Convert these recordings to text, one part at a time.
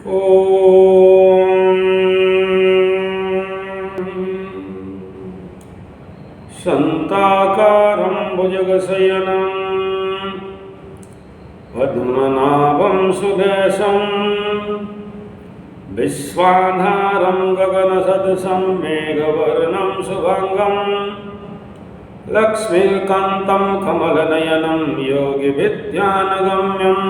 ॐ शान्ताकारं भुजगशयनं पद्मनाभं सुदेशं विश्वाधारं गगनसदृशं मेघवर्णं शुभांगं लक्ष्मीकान्तं कमलनयनं योगिविद्यानगम्यं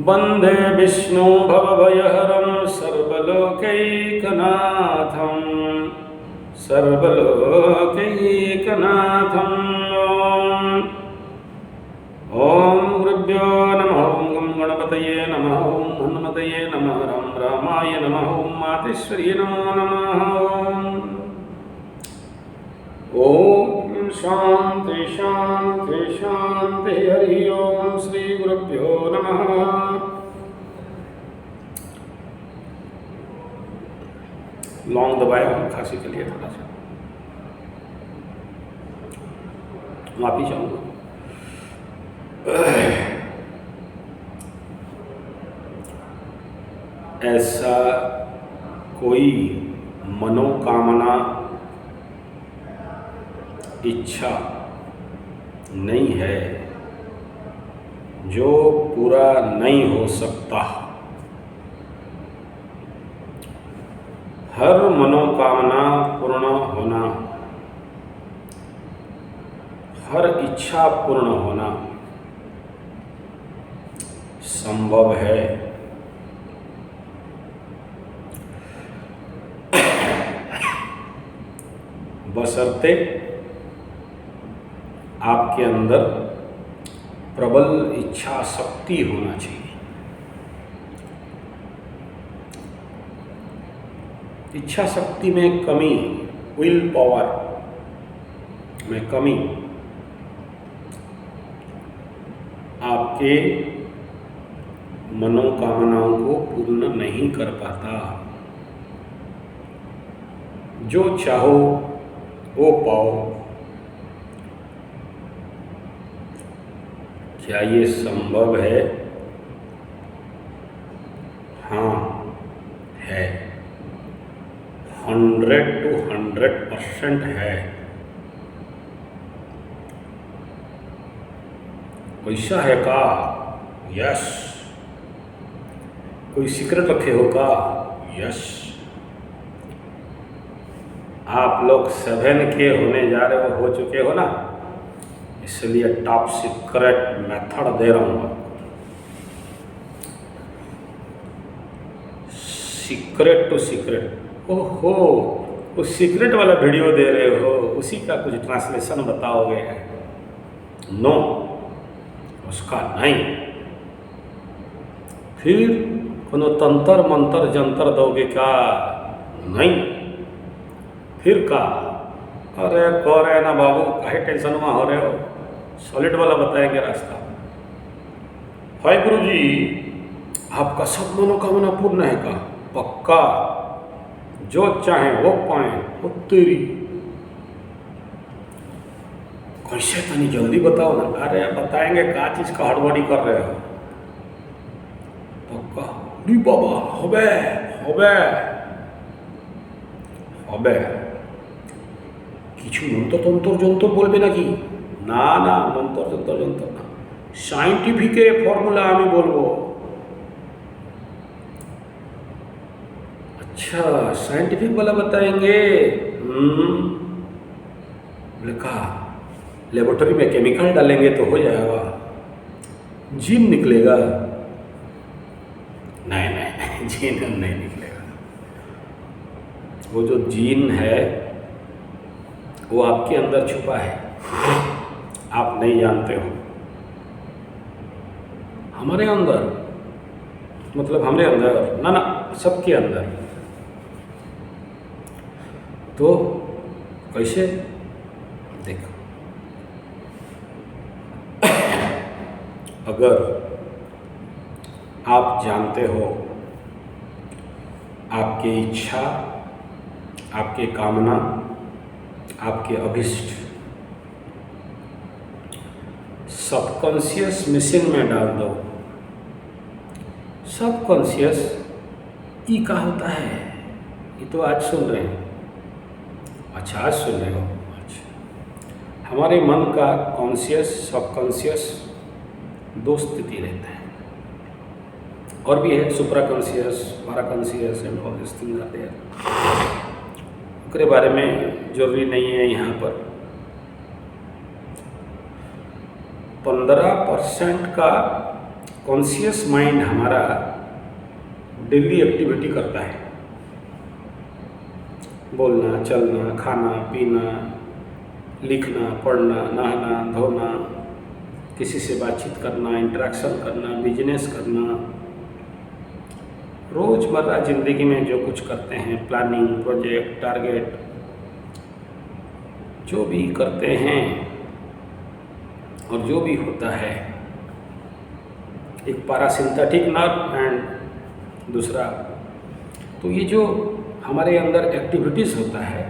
वन्दे विष्णु भवभयहरं सर्वलोकैकनाथं ॐ गुरुभ्यो नमः। ॐ गणपतये नमः। ॐ हनुमतये नमः। राम रामाय नमः। ॐ मातेश्वर्यै नमो नमः। ॐ शान्ति शान्ति शान्ति। हरि ओम श्री गुरुभ्यो नमः। लौंग दबाया हूँ खांसी के लिए थोड़ा सा, माफी चाहूँगा। ऐसा कोई मनोकामना इच्छा नहीं है जो पूरा नहीं हो सकता। हर मनोकामना पूर्ण होना, हर इच्छा पूर्ण होना संभव है। बशर्ते आपके अंदर प्रबल इच्छा शक्ति होना चाहिए। इच्छा शक्ति में कमी, विल पावर में कमी आपके मनोकामनाओं को पूर्ण नहीं कर पाता। जो चाहो वो पाओ, क्या ये संभव है? हाँ है, 100 to 100% है। वैसा है का? यस। कोई सीक्रेट रखे हो का? यस। आप लोग 7K होने जा रहे हो चुके हो ना, इसलिए टॉप सीक्रेट मेथड दे रहा हूँ आपको। Secret to secret. ओहो, उस सीक्रेट वाला वीडियो दे रहे हो, उसी का कुछ ट्रांसलेशन बताओगे? नो, उसका नहीं। फिर कोनो तंत्र मंत्र जंतर दोगे क्या? नहीं। फिर का? अरे कह रहे ना बाबू, काहे टेंशन में हो रहे हो, सॉलिड वाला बताएंगे रास्ता। हाय गुरु जी, आपका सब मनोकामना पूर्ण है का? पक्का। जो चाहे वो पाए। वो तेरी कैसे, तनी जल्दी बताओ ना। अरे बताएंगे, का चीज का हड़बड़ी कर रहे हो? पक्का? डी बाबा होबे होबे होबे। কিছু মন্ত্রতন্ত্র যন্ত্র বলবে নাকি? না না, মন্ত্রতন্ত্র যন্ত্র না, সাইন্টিফিক ফর্মুলা আমি বলবো। अच्छा, साइंटिफिक वाला बताएंगे। लिखा लेबोरेटरी में केमिकल डालेंगे तो हो जाएगा, जीन निकलेगा? नहीं नहीं, जीन नहीं निकलेगा। वो जो जीन है वो आपके अंदर छुपा है, आप नहीं जानते हो। हमारे अंदर मतलब हमारे अंदर ना ना, सबके अंदर। तो कैसे? देखो, अगर आप जानते हो आपकी इच्छा, आपकी कामना, आपके अभिष्ट सबकॉन्शियस मशीन में डाल दो, सबकॉन्शियस ई का होता है, ये तो आज सुन रहे हैं। अच्छा, आज सुन रहे हो। अच्छा, हमारे मन का कॉन्शियस सबकॉन्शियस दो स्थिति रहता है, और भी है supra conscious, para conscious and all this things are there. उसके बारे में जरूरी नहीं है यहाँ पर। 15% का कॉन्शियस माइंड हमारा डेली एक्टिविटी करता है, बोलना, चलना, खाना, पीना, लिखना, पढ़ना, नहाना, धोना, किसी से बातचीत करना, इंटरेक्शन करना, बिजनेस करना, रोज़मर्रा ज़िंदगी में जो कुछ करते हैं, प्लानिंग, प्रोजेक्ट, टारगेट, जो भी करते हैं और जो भी होता है, एक पैरासिम्पैथिक नर्व एंड दूसरा, तो ये जो हमारे अंदर एक्टिविटीज़ होता है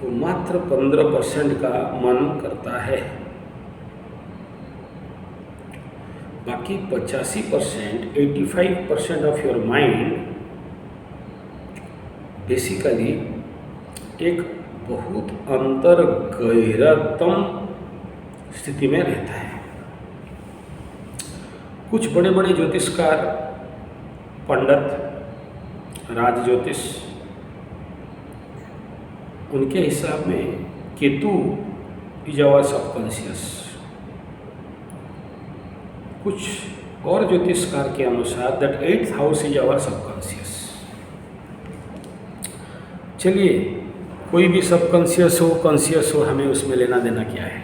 वो मात्र 15% का मन करता है। बाकी 85%, 85% ऑफ योर माइंड बेसिकली एक बहुत अंतर गहरतम स्थिति में रहता है। कुछ बड़े बड़े ज्योतिषकार, पंडित, राज ज्योतिष, उनके हिसाब में केतु इज आवर सबकॉन्शियस। कुछ और ज्योतिषकार के अनुसार that 8th house is our subconscious. चलिए, कोई भी सबकॉन्शियस हो, कॉन्शियस हो, हमें उसमें लेना देना क्या है?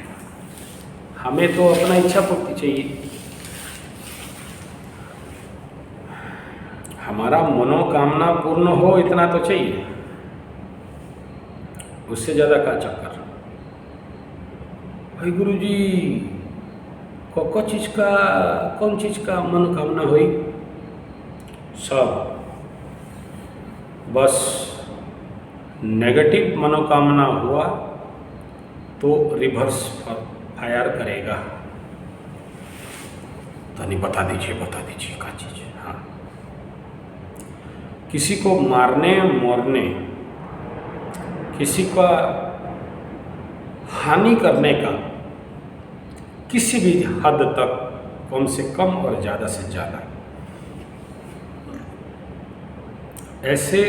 हमें तो अपना इच्छा पूर्ति चाहिए, हमारा मनोकामना पूर्ण हो, इतना तो चाहिए, उससे ज़्यादा का चक्कर। भाई गुरुजी, कौन चीज़ का मनोकामना हुई? सब। बस नेगेटिव मनोकामना हुआ तो रिवर्स फायर करेगा। तो नहीं, बता दीजिए क्या चीज़ है? हाँ, किसी को मारने मोरने, किसी का हानि करने का किसी भी हद तक, कम से कम और ज़्यादा से ज़्यादा, ऐसे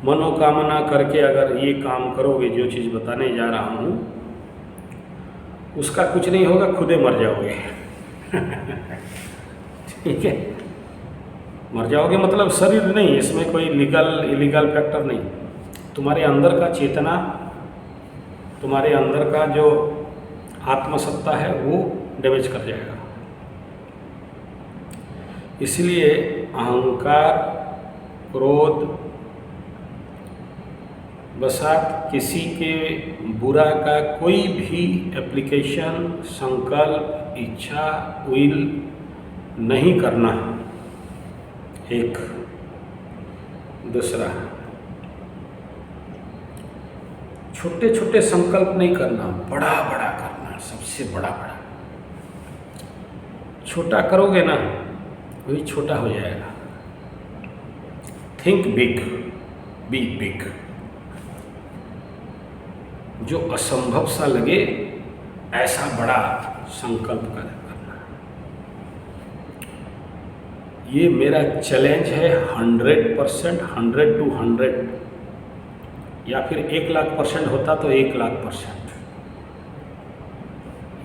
मनोकामना करके अगर ये काम करोगे, जो चीज़ बताने जा रहा हूँ, उसका कुछ नहीं होगा, खुदे मर जाओगे। ठीक है, मर जाओगे मतलब शरीर नहीं, इसमें कोई इलीगल फैक्टर नहीं। तुम्हारे अंदर का चेतना, तुम्हारे अंदर का जो आत्मसत्ता है वो डैमेज कर जाएगा। इसलिए अहंकार, क्रोध, बसात, किसी के बुरा का कोई भी एप्लीकेशन, संकल्प, इच्छा, विल नहीं करना। एक दूसरा, छोटे छोटे संकल्प नहीं करना, बड़ा बड़ा करना, सबसे बड़ा बड़ा। छोटा करोगे ना, वही छोटा हो जाएगा। Think big, B big. जो असंभव सा लगे, ऐसा बड़ा संकल्प करना। ये मेरा चैलेंज है। 100%, 100 to 100, या फिर 1,00,000% होता तो 1,00,000%।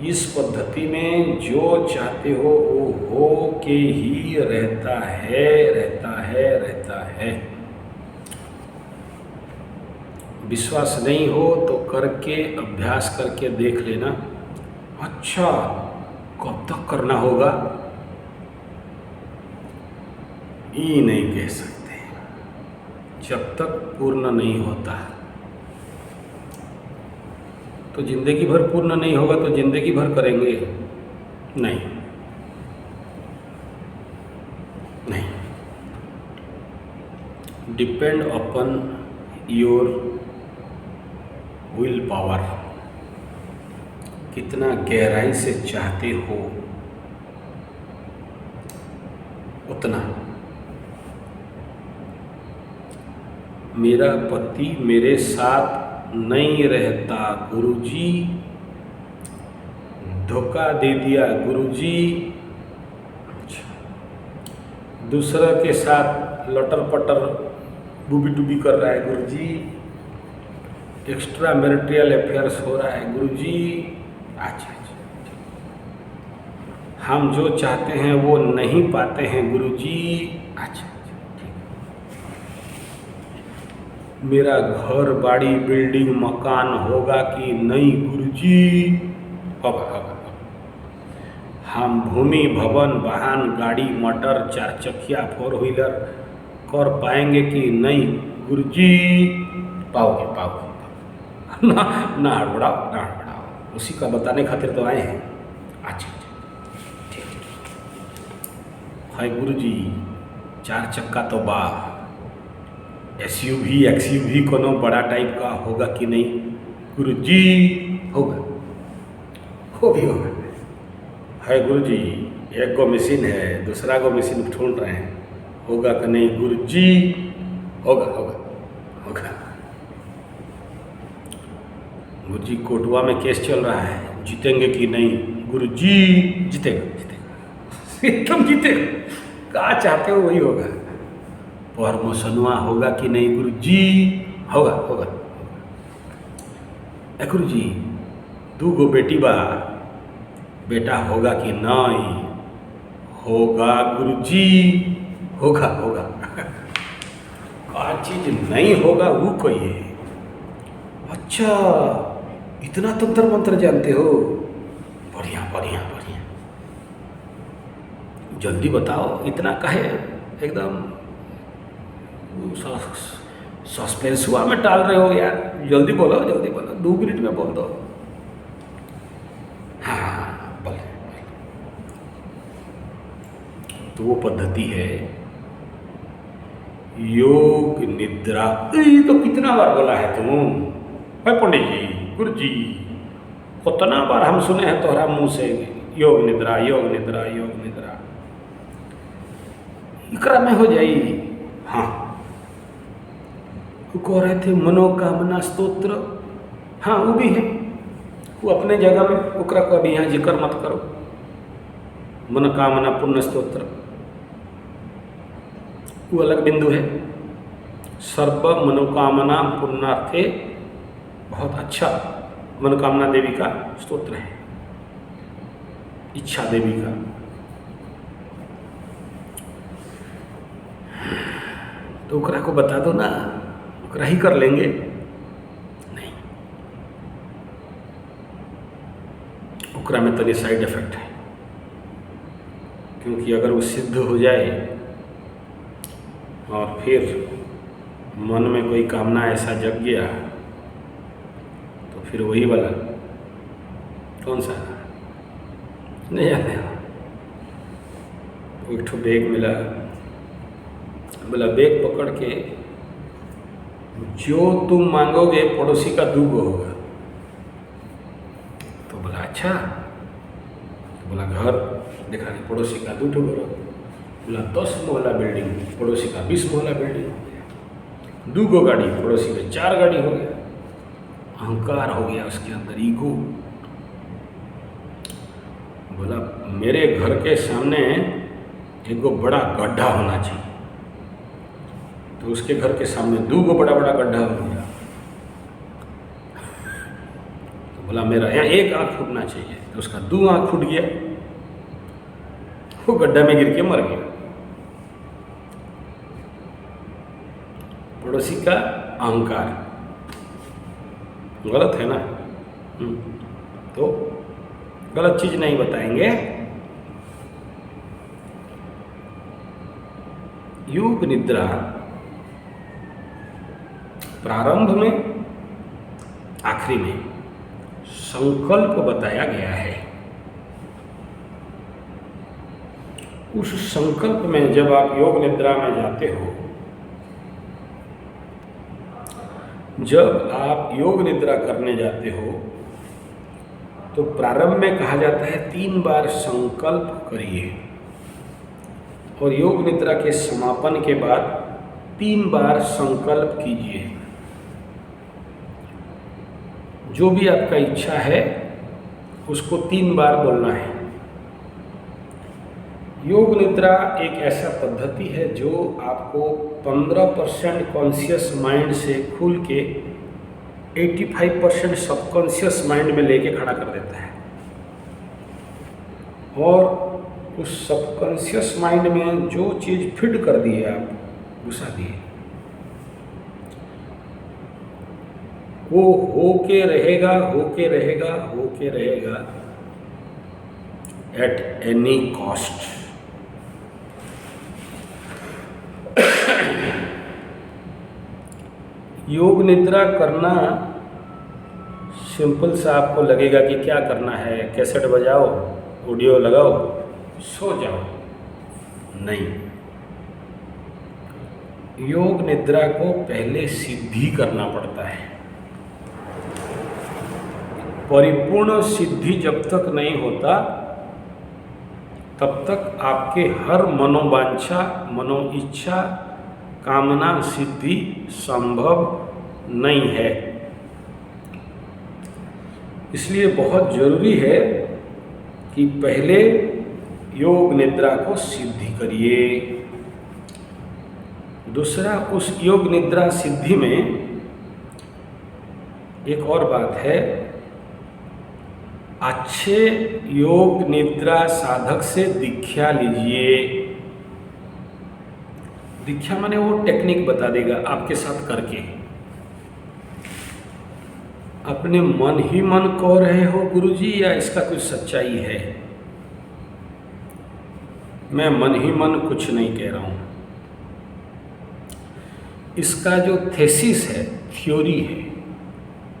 इस पद्धति में जो चाहते हो वो हो के ही रहता है। विश्वास नहीं हो तो करके, अभ्यास करके देख लेना। अच्छा, कब तक करना होगा ये नहीं कह सकते, जब तक पूर्ण नहीं होता। तो जिंदगी भर पूर्ण नहीं होगा तो जिंदगी भर करेंगे? नहीं। Depend upon your will power. कितना गहराई से चाहते हो, उतना। मेरा पति मेरे साथ नहीं रहता गुरुजी, धोखा दे दिया गुरुजी। दूसरा के साथ लटर पटर डूबी डूबी कर रहा है गुरुजी, एक्स्ट्रा मैरिटल अफेयर्स हो रहा है गुरुजी। अच्छा, हम जो चाहते हैं वो नहीं पाते हैं गुरुजी। अच्छा, ठीक। मेरा घर बाड़ी बिल्डिंग मकान होगा कि नहीं गुरुजी? होगा। हम भूमि भवन वाहन गाड़ी मोटर 4 चक्किया 4 व्हीलर कर पाएंगे कि नहीं गुरुजी? पाओगे। ना हड़बड़ाओ, उसी का बताने खातिर तो आए हैं। अच्छा, ठीक है गुरुजी। 4 चक्का तो बा, SUV XUV कोनो बड़ा टाइप का होगा कि नहीं गुरुजी? होगा है गुरुजी। एक गो मशीन है, दूसरा गो मशीन ढूंढ रहे हैं, होगा कि नहीं गुरुजी? होगा। गुरुजी कोटवा में केस चल रहा है, जीतेंगे कि नहीं गुरुजी? जीतेगा एकदम जीतेगा। क्या चाहते हो वही होगा। प्रमोशनवा होगा कि नहीं गुरुजी? होगा। गुरुजी 2 गो बेटी बा, बेटा होगा कि नहीं? होगा गुरुजी। होगा। क्या चीज नहीं होगा वो कहिए। अच्छा, इतना तंत्र मंत्र जानते हो? बढ़िया। जल्दी बताओ, इतना काहे एकदम सस्पेंस हुआ में टाल रहे हो यार? जल्दी बोलो, 2 मिनट में बोल दो। हाँ, बोले। तो वो पद्धति है योग निद्रा। ये तो कितना बार बोला है तुम? है पंडित जी, गुरुजी, कितना बार हम सुने हैं तोहरा मुंह से योग निद्रा। इकरा में हो जाई। हाँ, वो कह रहे थे मनोकामना स्तोत्र। हाँ, वो भी है, वो अपने जगह में, ओकरा को अभी यहाँ जिक्र मत करो। मनोकामना पुण्य स्तोत्र वो अलग बिंदु है। सर्व मनोकामना पुण्यार्थे बहुत अच्छा मनोकामना देवी का स्तोत्र है, इच्छा देवी का। तो ओकरा को बता दो ना, ओकरा ही कर लेंगे। नहीं, ओकरा में तनी साइड इफेक्ट है, क्योंकि अगर वो सिद्ध हो जाए और फिर मन में कोई कामना ऐसा जग गया तो फिर वही वाला कौन सा नहीं जाते। एक ठो बैग मिला, बोला बैग पकड़ के जो तुम मांगोगे पड़ोसी का 2 गो होगा। तो बोला अच्छा। तो बोला घर देखा कि पड़ोसी का 2 घर। बोला 10 मोहल्ला बिल्डिंग, पड़ोसी का 20 मोहल्ला बिल्डिंग हो गया। 2 गो गाड़ी, पड़ोसी में 4 गाड़ी हो गया। अहंकार हो गया उसके अंदर, ईगो। बोला मेरे घर के सामने एक गो बड़ा गड्ढा होना चाहिए। तो उसके घर के सामने 2 गो बड़ा गड्ढा हो गया। तो बोला मेरा यहाँ 1 आँख फूटना चाहिए। तो उसका 2 आँख फूट गया, वो गड्ढा में गिर के मर गया। पड़ोसी का अहंकार गलत है ना। तो गलत चीज नहीं बताएंगे। योग निद्रा प्रारंभ में आखिरी में संकल्प बताया गया है। उस संकल्प में जब आप योग निद्रा में जाते हो, जब आप योग निद्रा करने जाते हो तो प्रारंभ में कहा जाता है 3 बार संकल्प करिए और योग निद्रा के समापन के बाद 3 बार संकल्प कीजिए। जो भी आपका इच्छा है उसको 3 बार बोलना है। योग निद्रा एक ऐसा पद्धति है जो आपको 15% कॉन्शियस माइंड से खुल के 85% सबकॉन्शियस माइंड में लेके खड़ा कर देता है, और उस सबकॉन्शियस माइंड में जो चीज़ फिट कर दी है आप घुसा दिए, वो होके रहेगा, होके रहेगा, होके रहेगा एट एनी कॉस्ट। योग निद्रा करना सिंपल सा आपको लगेगा कि क्या करना है, कैसेट बजाओ, ऑडियो लगाओ, सो जाओ। नहीं, योग निद्रा को पहले सिद्धि करना पड़ता है। परिपूर्ण सिद्धि जब तक नहीं होता तब तक आपके हर मनोवांछा, मनोइच्छा, कामना सिद्धि संभव नहीं है। इसलिए बहुत जरूरी है कि पहले योग निद्रा को सिद्धि करिए। दूसरा, उस योग निद्रा सिद्धि में एक और बात है, अच्छे योग निद्रा साधक से दीक्षा लीजिए। दीक्षा माने वो टेक्निक बता देगा आपके साथ करके। अपने मन ही मन कह रहे हो गुरुजी, या इसका कुछ सच्चाई है? मैं मन ही मन कुछ नहीं कह रहा हूं। इसका जो थेसिस है, थ्योरी है,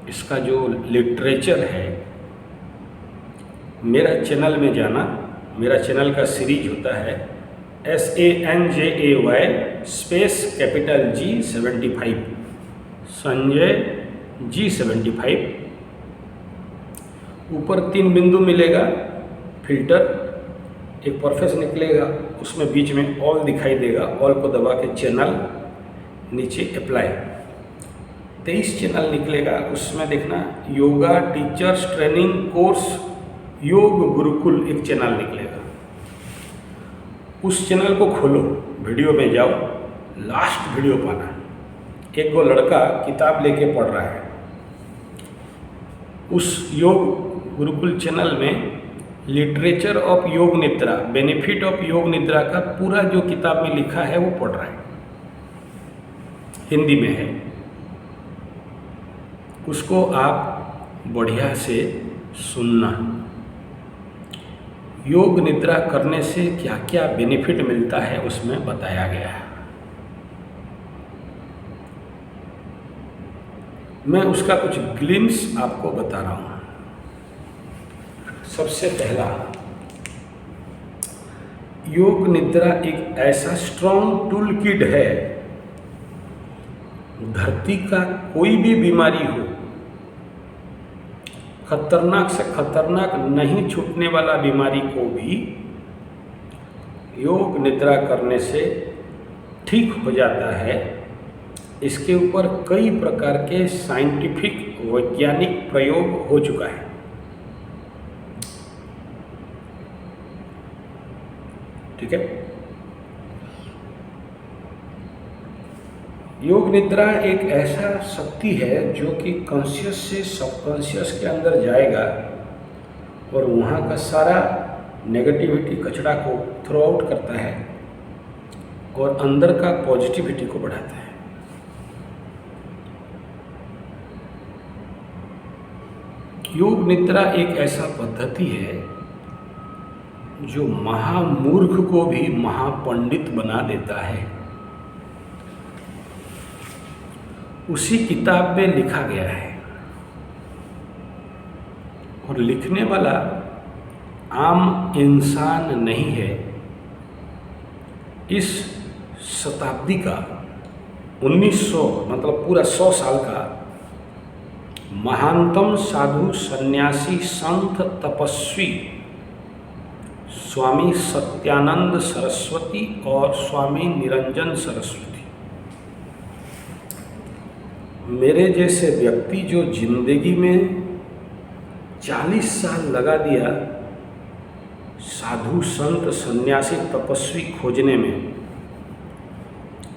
इसका जो लिटरेचर है, मेरा चैनल में जाना। मेरा चैनल का सीरीज होता है SANJAY space capital G75, Sanjay G75। ऊपर 3 बिंदु मिलेगा, फिल्टर, एक परफेस निकलेगा, उसमें बीच में ऑल दिखाई देगा, ऑल को दबा के चैनल, नीचे अप्लाई, 23 चैनल निकलेगा। उसमें देखना योगा टीचर्स ट्रेनिंग कोर्स योग गुरुकुल, एक चैनल निकलेगा। उस चैनल को खोलो, वीडियो में जाओ, लास्ट वीडियो पाना। एक वो लड़का किताब लेके पढ़ रहा है। उस योग गुरुकुल चैनल में लिटरेचर ऑफ योग निद्रा, बेनिफिट ऑफ योग निद्रा का पूरा जो किताब में लिखा है वो पढ़ रहा है, हिंदी में है। उसको आप बढ़िया से सुनना। योग निद्रा करने से क्या क्या बेनिफिट मिलता है उसमें बताया गया है। मैं उसका कुछ ग्लिम्स आपको बता रहा हूं। सबसे पहला, योग निद्रा एक ऐसा स्ट्रॉन्ग टूल किट है, धरती का कोई भी बीमारी हो, खतरनाक से खतरनाक नहीं छूटने वाला बीमारी को भी योग निद्रा करने से ठीक हो जाता है। इसके ऊपर कई प्रकार के साइंटिफिक वैज्ञानिक प्रयोग हो चुका है। ठीक है। योग निद्रा एक ऐसा शक्ति है जो कि कॉन्शियस से सबकॉन्शियस के अंदर जाएगा और वहाँ का सारा नेगेटिविटी, कचरा को थ्रो आउट करता है और अंदर का पॉजिटिविटी को बढ़ाता है। योग निद्रा एक ऐसा पद्धति है जो महामूर्ख को भी महापंडित बना देता है। उसी किताब में लिखा गया है, और लिखने वाला आम इंसान नहीं है। इस शताब्दी का 1900 मतलब पूरा 100 साल का महानतम साधु, सन्यासी, संत, तपस्वी, स्वामी सत्यानंद सरस्वती और स्वामी निरंजन सरस्वती। मेरे जैसे व्यक्ति जो जिंदगी में 40 साल लगा दिया साधु संत सन्यासी तपस्वी खोजने में,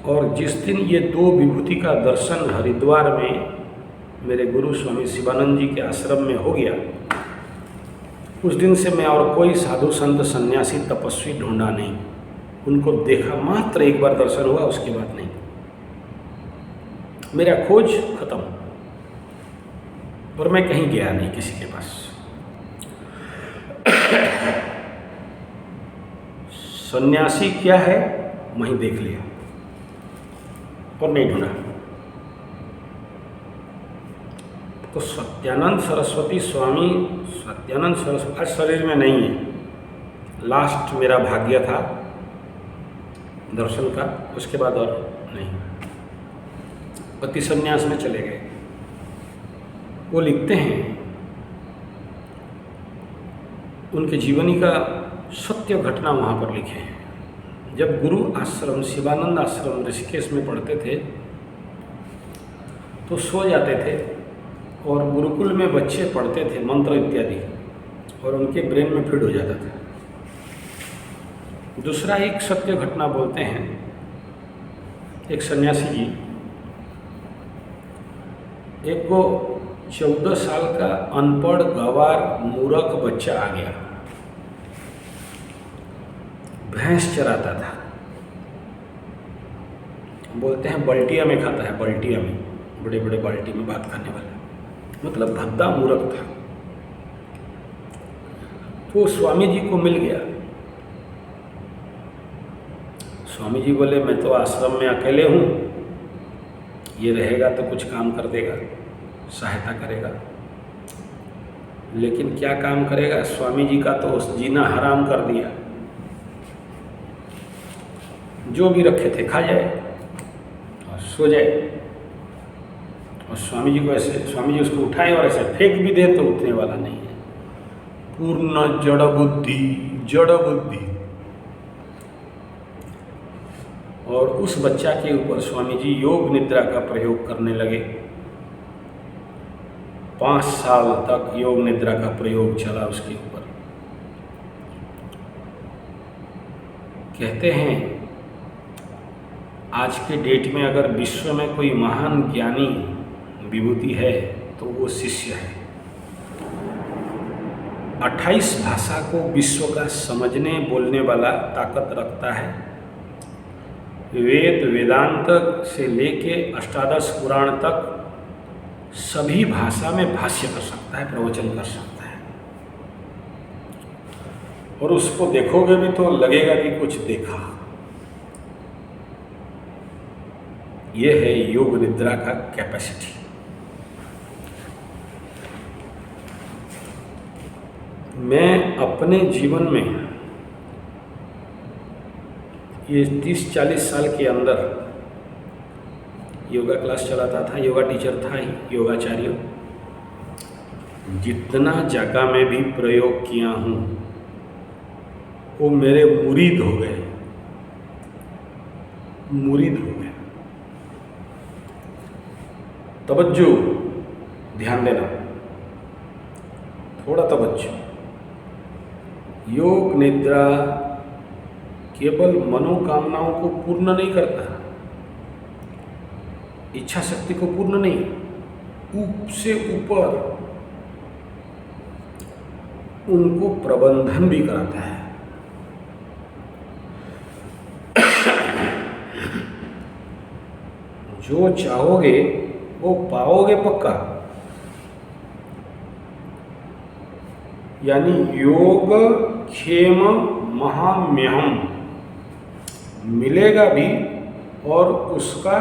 और जिस दिन ये दो विभूति का दर्शन हरिद्वार में मेरे गुरु स्वामी शिवानंद जी के आश्रम में हो गया, उस दिन से मैं और कोई साधु संत सन्यासी तपस्वी ढूंढा नहीं। उनको देखा मात्र एक बार दर्शन हुआ, उसके बाद नहीं। मेरा खोज खत्म, और मैं कहीं गया नहीं किसी के पास। सन्यासी क्या है वहीं देख लिया और नहीं ढूंढा। तो सत्यानंद सरस्वती स्वामी सत्यानंद सरस्वती आज शरीर में नहीं है। लास्ट मेरा भाग्य था दर्शन का, उसके बाद और नहीं। पति संन्यास में चले गए। वो लिखते हैं, उनके जीवनी का सत्य घटना वहाँ पर लिखे हैं। जब गुरु आश्रम शिवानंद आश्रम ऋषिकेश में पढ़ते थे तो सो जाते थे, और गुरुकुल में बच्चे पढ़ते थे मंत्र इत्यादि, और उनके ब्रेन में फीड हो जाता था। दूसरा एक सत्य घटना बोलते हैं, एक सन्यासी जी, एक को 14 साल का अनपढ़ गवार मूर्ख बच्चा आ गया, भैंस चराता था। बोलते हैं बल्टिया में खाता है, बल्टिया में, बड़े बड़े बाल्टी में बात करने वाला, मतलब भद्दा मूर्ख था। तो स्वामी जी को मिल गया। स्वामी जी बोले मैं तो आश्रम में अकेले हूँ, ये रहेगा तो कुछ काम कर देगा, सहायता करेगा। लेकिन क्या काम करेगा, स्वामी जी का तो जीना हराम कर दिया। जो भी रखे थे खा जाए और सो जाए, और स्वामी जी को ऐसे, स्वामी जी उसको उठाए और ऐसे फेंक भी दे तो उठने वाला नहीं है। पूर्ण जड़ बुद्धि, जड़ बुद्धि। और उस बच्चा के ऊपर स्वामी जी योग निद्रा का प्रयोग करने लगे। 5 साल तक योग निद्रा का प्रयोग चला उसके ऊपर। कहते हैं आज के डेट में अगर विश्व में कोई महान ज्ञानी विभूति है तो वो शिष्य है। 28 भाषा को विश्व का समझने बोलने वाला ताकत रखता है। वेद वेदांत से लेके अष्टादश पुराण तक सभी भाषा में भाष्य कर सकता है, प्रवचन कर सकता है। और उसको देखोगे भी तो लगेगा कि कुछ देखा। यह है योग निद्रा का कैपेसिटी। मैं अपने जीवन में ये 30-40 साल के अंदर योगा क्लास चलाता था, योगा टीचर था ही, योगाचार्य। जितना जगह में भी प्रयोग किया हूँ वो मेरे मुरीद हो गए, मुरीद हो गए। तवज्जो, ध्यान देना, थोड़ा तवज्जो। योग निद्रा केवल मनोकामनाओं को पूर्ण नहीं करता, इच्छा शक्ति को पूर्ण नहीं, से ऊपर उनको प्रबंधन भी कराता है। जो चाहोगे वो पाओगे पक्का। यानी योग क्षेम महाम्यहम मिलेगा भी, और उसका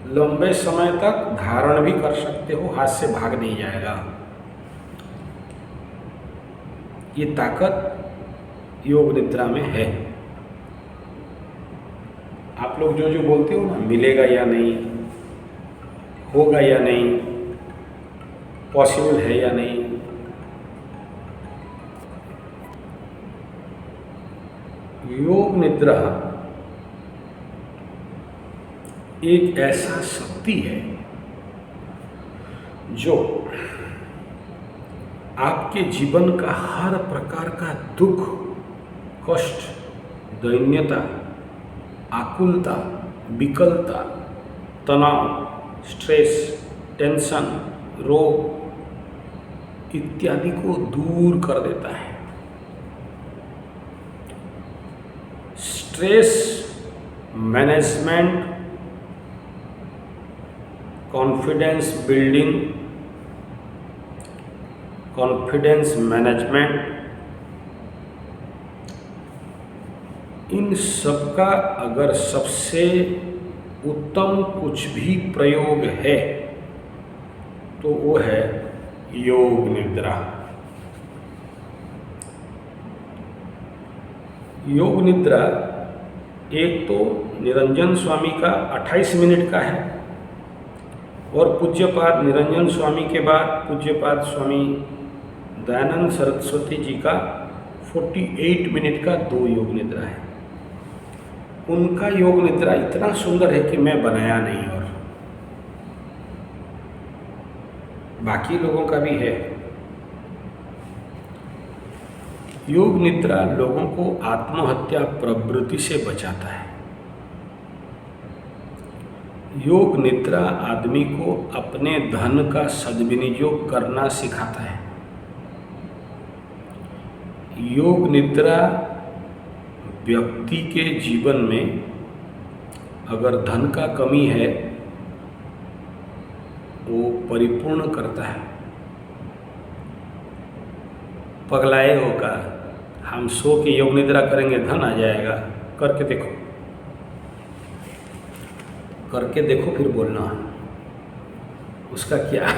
लंबे समय तक धारण भी कर सकते हो, हाथ से भाग नहीं जाएगा। ये ताकत योग निद्रा में है। आप लोग जो जो बोलते हो ना, मिलेगा या नहीं, होगा या नहीं, पॉसिबल है या नहीं, योग निद्रा एक ऐसा शक्ति है जो आपके जीवन का हर प्रकार का दुख, कष्ट, दैन्यता, आकुलता, विकलता, तनाव, स्ट्रेस, टेंशन, रोग इत्यादि को दूर कर देता है। Stress management, confidence building, confidence management, इन सब का अगर सबसे उत्तम कुछ भी प्रयोग है तो वो है योग निद्रा। योग निद्रा एक तो निरंजन स्वामी का 28 मिनट का है और पूज्यपाद निरंजन स्वामी के बाद पूज्यपाद स्वामी दयानंद सरस्वती जी का 48 मिनट का 2 योग निद्रा है। उनका योग निद्रा इतना सुंदर है कि मैं बनाया नहीं, और बाकी लोगों का भी है। योग निद्रा लोगों को आत्महत्या प्रवृत्ति से बचाता है। योग निद्रा आदमी को अपने धन का सद्विनियोग करना सिखाता है। योग निद्रा व्यक्ति के जीवन में अगर धन का कमी है वो परिपूर्ण करता है। पगलाए होगा हम सो के योग निद्रा करेंगे धन आ जाएगा, करके देखो, करके देखो फिर बोलना उसका क्या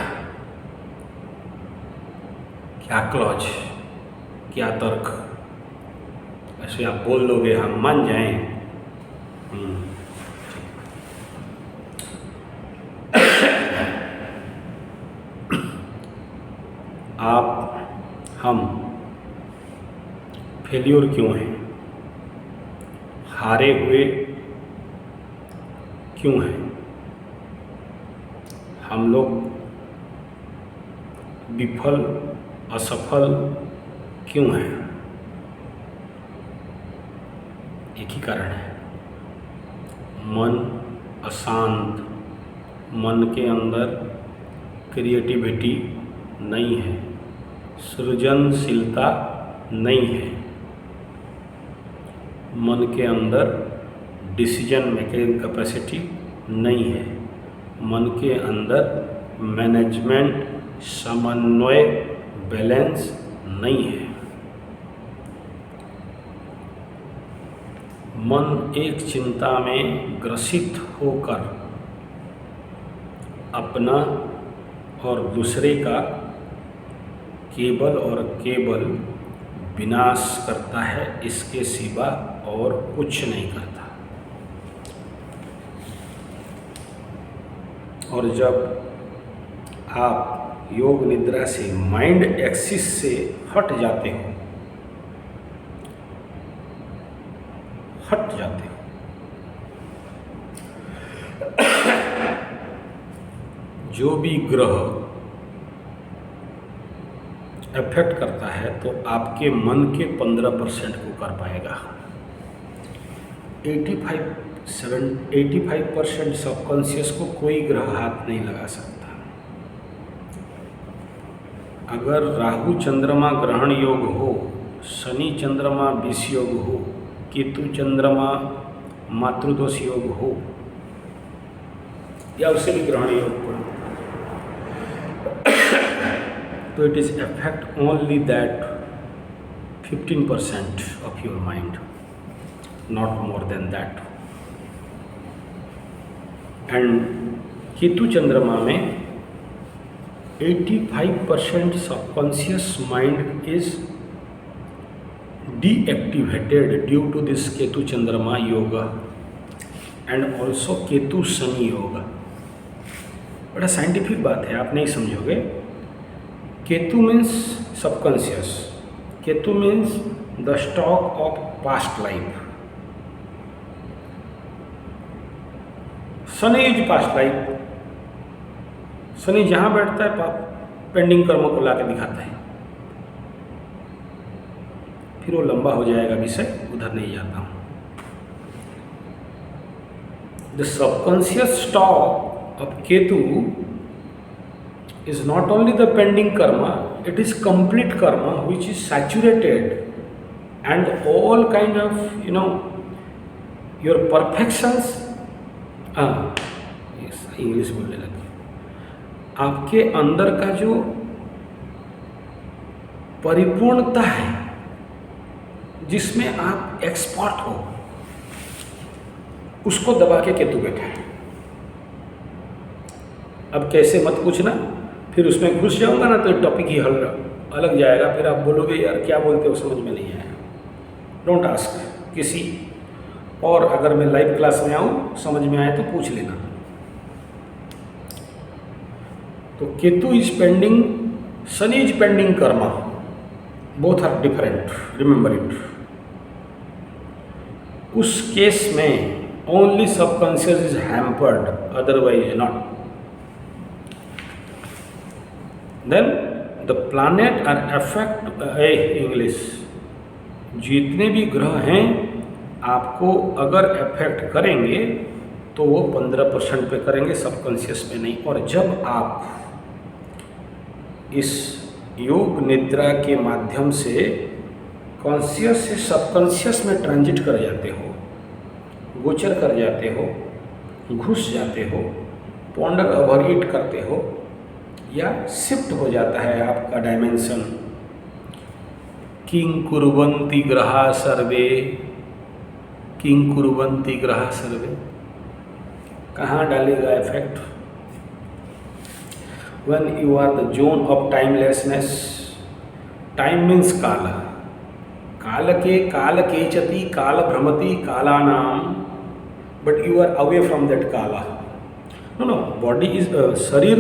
क्या क्लॉज, क्या तर्क। ऐसे आप बोल दोगे हम मान जाएं। आप हम फेल्योर क्यों हैं, हारे हुए क्यों हैं, हम लोग विफल असफल क्यों हैं? एक ही कारण है, मन अशांत, मन के अंदर क्रिएटिविटी नहीं है, सृजनशीलता नहीं है, मन के अंदर डिसीजन मेकिंग कैपेसिटी नहीं है, मन के अंदर मैनेजमेंट, समन्वय, बैलेंस नहीं है। मन एक चिंता में ग्रसित होकर अपना और दूसरे का केवल और केवल विनाश करता है, इसके सिवा और कुछ नहीं करता। और जब आप योग निद्रा से माइंड एक्सिस से हट जाते हो, जो भी ग्रह अफेक्ट करता है तो आपके मन के 15% को कर पाएगा। 85% सबकॉन्शियस को कोई ग्रह हाथ नहीं लगा सकता। अगर राहु चंद्रमा ग्रहण योग हो, शनि चंद्रमा विष योग हो, केतु चंद्रमा मातृदोष योग हो, या उससे भी ग्रहण योग हो, तो it is affect only that 15% of your mind, not more than that. And Ketu चंद्रमा में 85% subconscious mind is deactivated due to this Ketu चंद्रमा yoga and also Ketu Shani yoga. बड़ा साइंटिफिक बात है, आप नहीं समझोगे। Ketu means subconscious, Ketu means the stock of past life, Shani is past life. Shani जहाँ बैठता है पेंडिंग कर्मों को ला के दिखाता है। फिर वो लंबा हो जाएगा विषय, उधर नहीं जाता हूँ। The subconscious stock of Ketu is not only the pending karma, it is complete karma which is saturated, and all kind of your perfections, yes, English बोलने लगे, आपके अंदर का जो परिपूर्णता है जिसमें आप एक्सपर्ट हो, उसको दबा के केतु बैठा है। अब कैसे मत पूछना, फिर उसमें घुस जाऊंगा ना तो टॉपिक ही अलग जाएगा, फिर आप बोलोगे यार क्या बोलते हो, समझ में नहीं आया। डोंट आस्क किसी और, अगर मैं लाइव क्लास में आऊँ समझ में आए तो पूछ लेना। तो Ketu is pending, Shani is pending karma, both are different, remember it. उस केस में only subconscious is hampered, otherwise not. Then the planet are affect English, जितने भी ग्रह हैं आपको अगर अफेक्ट करेंगे तो वो 15% पे करेंगे, सबकॉन्शियस पे नहीं। और जब आप इस योग निद्रा के माध्यम से कॉन्शियस से सबकॉन्शियस में ट्रांजिट कर जाते हो, गोचर कर जाते हो, घुस जाते हो, पॉन्डर ओवरईट करते हो, या शिफ्ट हो जाता है आपका डायमेंशन। किंग कुर्वन्ति ग्रहा सर्वे, किंग कुर्वन्ति ग्रहा सर्वे, कहाँ डालेगा effect? when you are the zone of timelessness, time means काल, काल के काल केचति काल भ्रमति कालानाम, but you are away from that काला। नो बॉडी इज, शरीर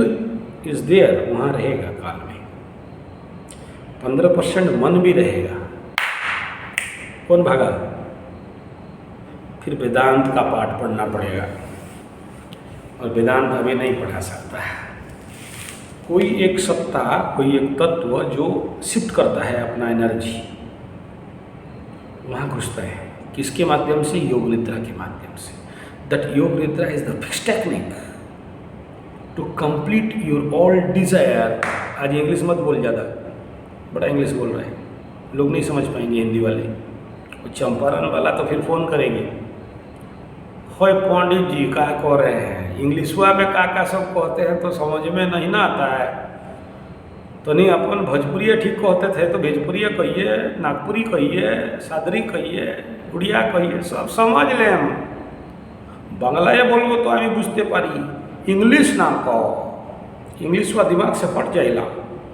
इज देयर, वहाँ रहेगा काल में। 15% मन भी रहेगा। कौन भागा? फिर वेदांत का पाठ पढ़ना पड़ेगा, और वेदांत अभी नहीं पढ़ा सकता है। कोई एक सत्ता, कोई एक तत्व जो शिफ्ट करता है अपना एनर्जी, वहाँ घुसता है। किसके माध्यम से? योग निद्रा के माध्यम से। That yoga nidra is the fix technique to complete your all desire. आज इंग्लिश मत बोल ज़्यादा, बड़ा इंग्लिश बोल रहे हैं, लोग नहीं समझ पाएंगे हिंदी वाले। चंपारण वाला तो फिर फ़ोन करेंगे, होय पंडित जी का कह रहे हैं, इंग्लिश में का सब कहते हैं तो समझ में नहीं ना आता है। तो नहीं, अपन भोजपुरी ठीक कहते थे तो भोजपुरी कहिए, नागपुरी कहिए, सादरी कहिए, उड़िया कहिए, सब समझ ले। हम बांग्लाए बोलो तो हमें बुझते पारी, इंग्लिश ना कहो, इंग्लिश वा दिमाग से फट जाएगा।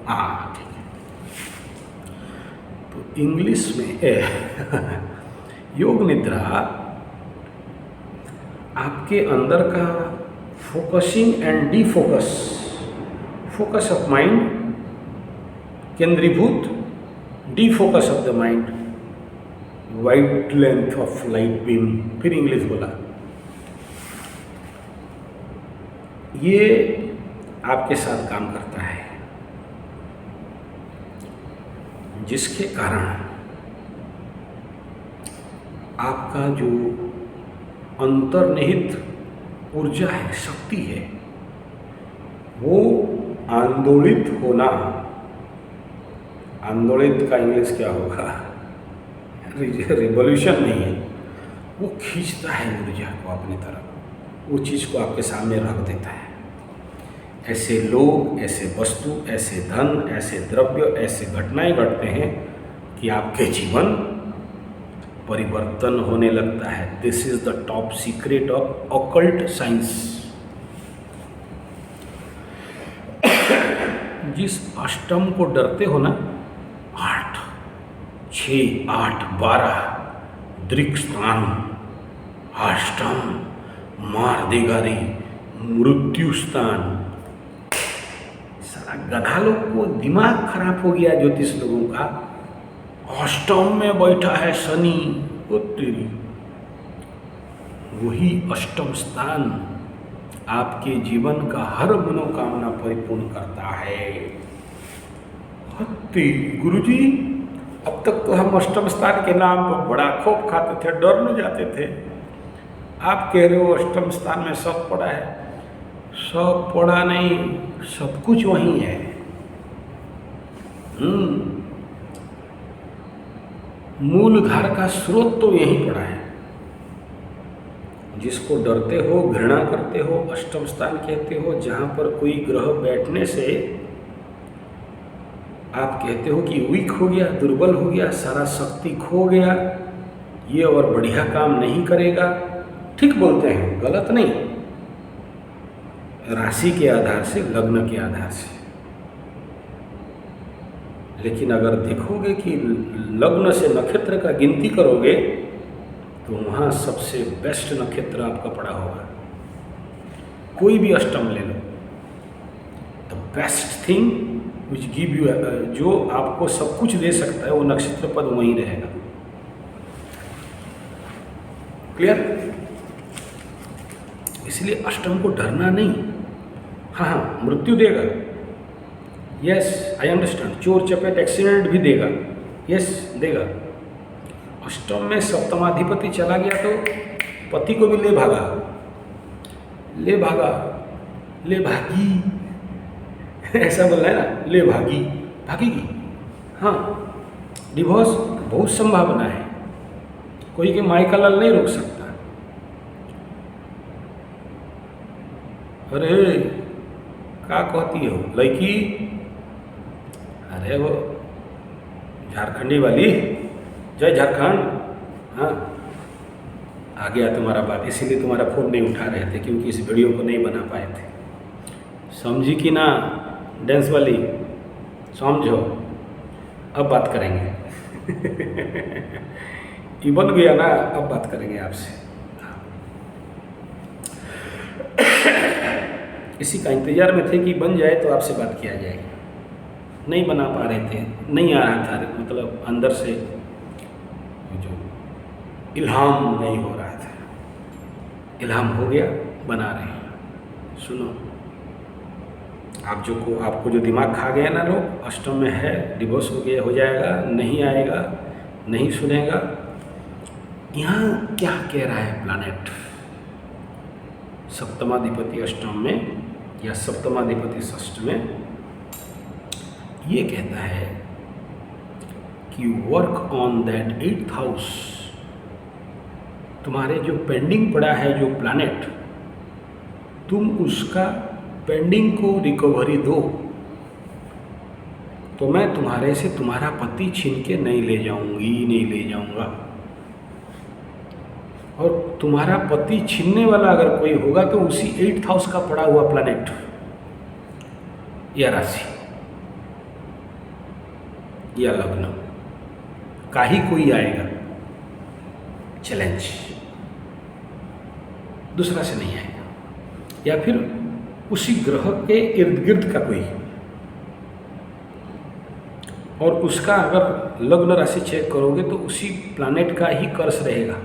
हाँ ठीक है। तो इंग्लिश में योग निद्रा आपके अंदर का focusing and defocus, focus of mind, केंद्रीभूत, defocus of the mind, wide length of light beam, फिर इंग्लिश बोला, ये आपके साथ काम करता है, जिसके कारण आपका जो अंतर्निहित ऊर्जा है, शक्ति है, वो आंदोलित होना। आंदोलित का इंग्लिश क्या होगा? रिवॉल्यूशन नहीं है, वो खींचता है ऊर्जा को अपनी तरफ, वो चीज़ को आपके सामने रख देता है। ऐसे लोग, ऐसे वस्तु, ऐसे धन, ऐसे द्रव्य, ऐसे घटनाएं घटते हैं कि आपके जीवन परिवर्तन होने लगता है। This is the top secret of occult science. जिस अष्टम को डरते हो ना, 8, 6, 8, 12 दृक् स्थान, अष्टम मार देगा रे, मृत्यु स्थान। सारा गधा लोग को दिमाग खराब हो गया, ज्योतिष लोगों का। अष्टम में बैठा है शनि, वो तेरी, वही अष्टम स्थान आपके जीवन का हर मनोकामना परिपूर्ण करता है। हत्ती गुरुजी, अब तक तो हम अष्टम स्थान के नाम पर बड़ा खौफ खाते थे, डर न जाते थे। आप कह रहे हो अष्टम स्थान में सब पड़ा है। सब पड़ा नहीं, सब कुछ वहीं है। मूलधार का स्रोत तो यहीं पड़ा है। जिसको डरते हो, घृणा करते हो, अष्टम स्थान कहते हो, जहां पर कोई ग्रह बैठने से आप कहते हो कि वीक हो गया, दुर्बल हो गया, सारा शक्ति खो गया, ये और बढ़िया काम नहीं करेगा। ठीक बोलते हैं, गलत नहीं। राशि के आधार से, लग्न के आधार से। लेकिन अगर देखोगे कि लग्न से नक्षत्र का गिनती करोगे तो वहाँ सबसे बेस्ट नक्षत्र आपका पड़ा होगा। कोई भी अष्टम ले लो, the best thing which give you, जो आपको सब कुछ दे सकता है वो नक्षत्र पद वहीं रहेगा। क्लियर? इसलिए अष्टम को डरना नहीं। हाँ, मृत्यु देगा, यस आई अंडरस्टैंड। चोर चपेट एक्सीडेंट भी देगा, यस देगा। अष्टम में सप्तमाधिपति चला गया तो पति को भी ले भागा, ले भागा, ले भागी ऐसा बोल रहा है ना, ले भागी, भागेगी। हाँ, डिवोर्स बहुत संभावना है, कोई के माई का लाल नहीं रोक सकता। अरे क्या कहती हो लड़की? अरे वो झारखंडी वाली, जय झारखंड। हाँ, आ गया तुम्हारा बात, इसीलिए तुम्हारा फ़ोन नहीं उठा रहे थे, क्योंकि इस वीडियो को नहीं बना पाए थे। समझी कि ना डांस वाली? समझो, अब बात करेंगे ये बन गया ना, अब बात करेंगे आपसे। इसी का इंतजार में थे कि बन जाए तो आपसे बात किया जाए। नहीं बना पा रहे थे, नहीं आ रहा था, मतलब अंदर से जो इल्हाम नहीं हो रहा था। इल्हाम हो गया, बना रहे हैं। सुनो, आपको जो दिमाग खा गया ना लोग, अष्टम में है, डिवोर्स हो गया, हो जाएगा, नहीं आएगा, नहीं सुनेगा। यहाँ क्या कह रहा है प्लैनेट? सप्तमाधिपति अष्टम में या सप्तमाधिपति षष्ठ में ये कहता है कि work on that 8th house. तुम्हारे जो पेंडिंग पड़ा है जो प्लैनेट, तुम उसका पेंडिंग को रिकवरी दो, तो मैं तुम्हारे से तुम्हारा पति छीन के नहीं ले जाऊंगी, नहीं ले जाऊंगा। और तुम्हारा पति छीनने वाला अगर कोई होगा तो उसी 8th हाउस का पड़ा हुआ प्लैनेट या राशि या लग्न का ही कोई आएगा चैलेंज, दूसरा से नहीं आएगा। या फिर उसी ग्रह के इर्द गिर्द का कोई, और उसका अगर लग्न राशि चेक करोगे तो उसी प्लैनेट का ही कर्स रहेगा,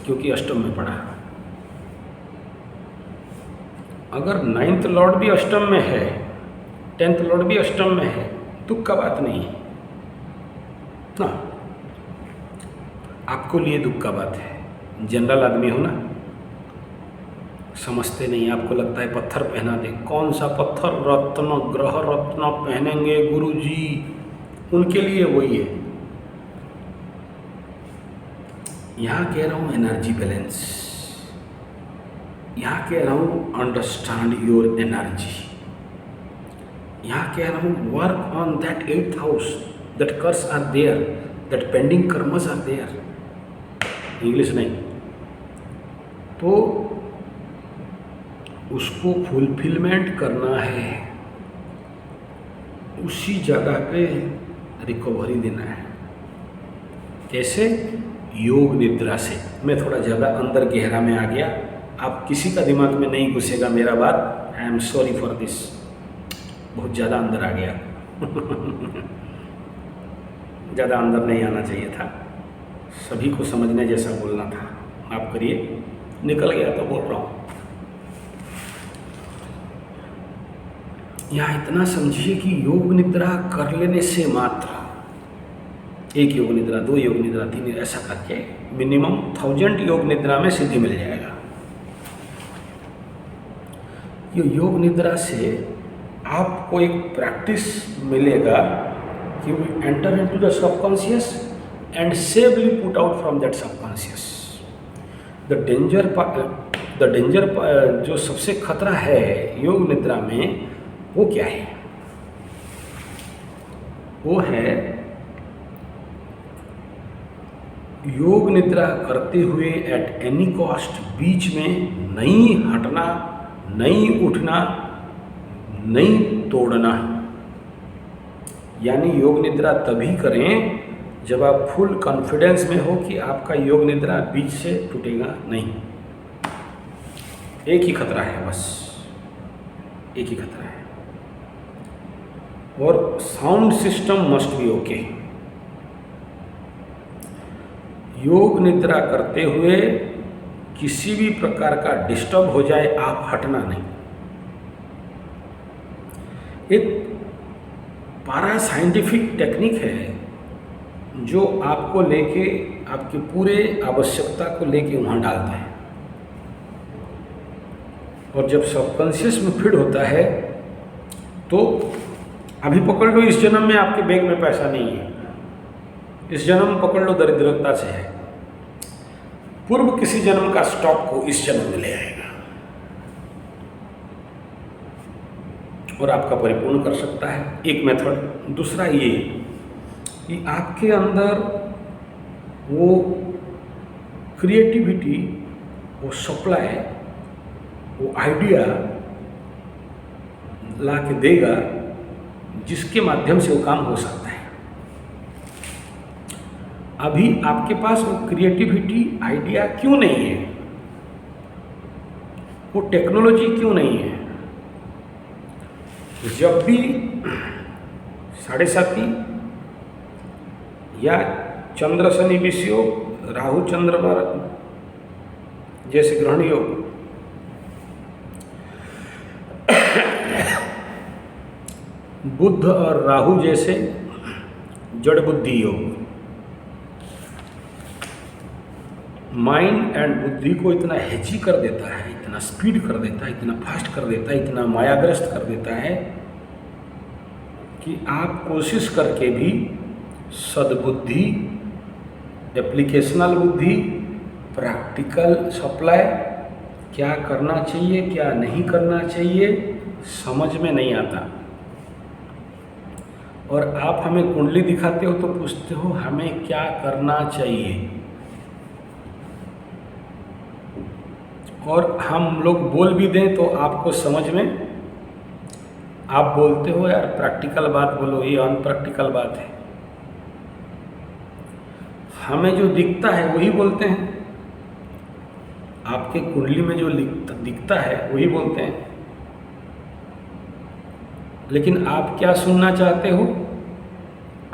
क्योंकि अष्टम में पड़ा। अगर 9th लॉर्ड भी अष्टम में है, 10th लॉर्ड भी अष्टम में है, दुख का बात नहीं है ना। आपको लिए दुख का बात है। जनरल आदमी हो ना, समझते नहीं। आपको लगता है पत्थर पहना दे। कौन सा पत्थर? रत्न, ग्रह रत्न पहनेंगे गुरुजी, उनके लिए वही है। यहाँ कह रहा हूँ एनर्जी बैलेंस, यहाँ कह रहा हूँ अंडरस्टैंड योर एनर्जी, यहाँ कह रहा हूँ work on that 8th house, that curse are there, that pending karmas are there. English नहीं, तो उसको फुलफिलमेंट करना है, उसी जगह पे रिकवरी देना है। कैसे? योग निद्रा से। मैं थोड़ा ज़्यादा अंदर गहरा में आ गया, आप किसी का दिमाग में नहीं घुसेगा मेरा बात। I am sorry for this, बहुत ज़्यादा अंदर आ गया ज़्यादा अंदर नहीं आना चाहिए था, सभी को समझने जैसा बोलना था। माफ़ करिए, निकल गया तो बोल रहा हूँ। यहाँ इतना समझिए कि योग निद्रा कर लेने से मात्र, एक योग निद्रा, 2 योग निद्रा, 3, ऐसा करके मिनिमम 1000 योग निद्रा में सिद्धि मिल जाएगा। ये योग निद्रा से आपको एक प्रैक्टिस मिलेगा कि we enter into the subconscious and safely put out from that subconscious. The danger जो सबसे खतरा है योग निद्रा में, वो क्या है? वो है योग निद्रा करते हुए एट एनी कॉस्ट बीच में नहीं हटना, नहीं उठना, नहीं तोड़ना। यानी योग निद्रा तभी करें जब आप फुल कॉन्फिडेंस में हो कि आपका योग निद्रा बीच से टूटेगा नहीं। एक ही खतरा है, बस एक ही खतरा है। और sound system must be okay. योग निद्रा करते हुए किसी भी प्रकार का डिस्टर्ब हो जाए, आप हटना नहीं। एक पारा साइंटिफिक टेक्निक है जो आपको लेके, आपकी पूरे आवश्यकता को लेके वहाँ डालता है। और जब सबकॉन्शियस में फीड होता है तो अभी पकड़ लो इस जन्म में आपके बैंक में पैसा नहीं है, इस जन्म पकड़ लो दरिद्रता से है, पूर्व किसी जन्म का स्टॉक को इस जन्म में ले आएगा और आपका परिपूर्ण कर सकता है। एक मेथड। दूसरा ये कि आपके अंदर वो क्रिएटिविटी, वो सप्लाई, वो आइडिया ला के देगा जिसके माध्यम से वो काम हो सकता है। अभी आपके पास वो क्रिएटिविटी, आइडिया क्यों नहीं है? वो टेक्नोलॉजी क्यों नहीं है? जब भी साढ़े साथी या चंद्र शनि विषयोग, राहु चंद्रमा जैसे ग्रहण योग, बुध और राहु जैसे जड़ बुद्धि योग, माइंड एंड बुद्धि को इतना हेची कर देता है, इतना स्पीड कर देता है, इतना फास्ट कर देता है, इतना मायाग्रस्त कर देता है कि आप कोशिश करके भी सद्बुद्धि, एप्लीकेशनल बुद्धि, प्रैक्टिकल सप्लाई, क्या करना चाहिए क्या नहीं करना चाहिए, समझ में नहीं आता। और आप हमें कुंडली दिखाते हो तो पूछते हो हमें क्या करना चाहिए, और हम लोग बोल भी दें तो आपको समझ में, आप बोलते हो यार प्रैक्टिकल बात बोलो, ये अनप्रैक्टिकल बात है। हमें जो दिखता है वही बोलते हैं, आपके कुंडली में जो दिखता है वही बोलते हैं। लेकिन आप क्या सुनना चाहते हो?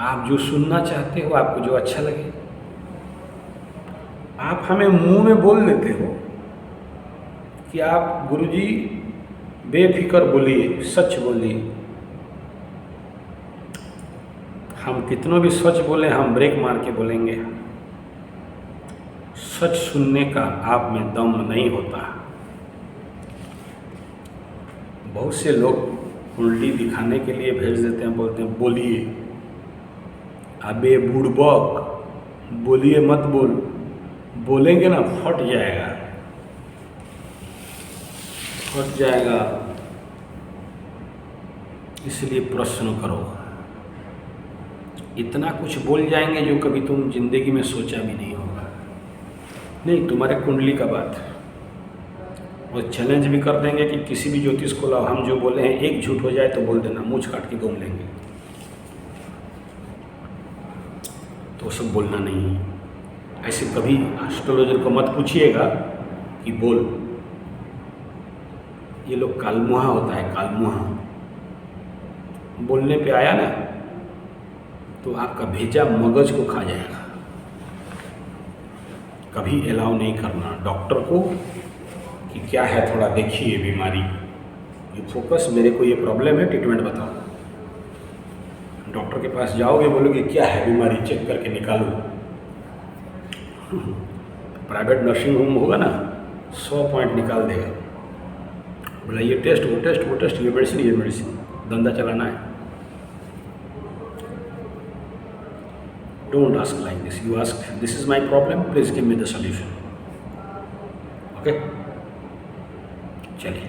आप जो सुनना चाहते हो, आपको जो अच्छा लगे। आप हमें मुंह में बोल देते हो कि आप गुरुजी बेफिक्र बोलिए, सच बोलिए। हम कितनों भी सच बोले, हम ब्रेक मार के बोलेंगे। सच सुनने का आप में दम नहीं होता। बहुत से लोग कुंडली दिखाने के लिए भेज देते हैं, बोलते हैं बोलिए, अबे बुड़बक, बोलिए मत बोल, बोलेंगे ना फट जाएगा, फट जाएगा। इसलिए प्रश्न करो। इतना कुछ बोल जाएंगे जो कभी तुम जिंदगी में सोचा भी नहीं होगा। नहीं, तुम्हारे कुंडली का बात है। और चैलेंज भी कर देंगे कि किसी भी ज्योतिष को लाओ, हम जो बोले हैं एक झूठ हो जाए तो बोल देना, मूंछ काट के घूम लेंगे। तो सब बोलना नहीं। ऐसे कभी एस्ट्रोलॉजर को मत पूछिएगा कि बोल। ये लोग कालमुहा होता है, कालमुहा। बोलने पे आया ना तो आपका भेजा मगज को खा जाएगा। कभी अलाउ नहीं करना डॉक्टर को कि क्या है, थोड़ा देखिए बीमारी, ये फोकस, मेरे को ये प्रॉब्लम है, ट्रीटमेंट बताओ। डॉक्टर के पास जाओगे, बोलोगे क्या है बीमारी, चेक करके निकालो। प्राइवेट नर्सिंग होम होगा ना, 100 पॉइंट निकाल देगा, बोला ये टेस्ट, वो टेस्ट, वो टेस्ट, ये मेडिसिन, धंधा चलाना है। Don't ask like this, you ask this is my problem, please give me the solution. Okay, चलिए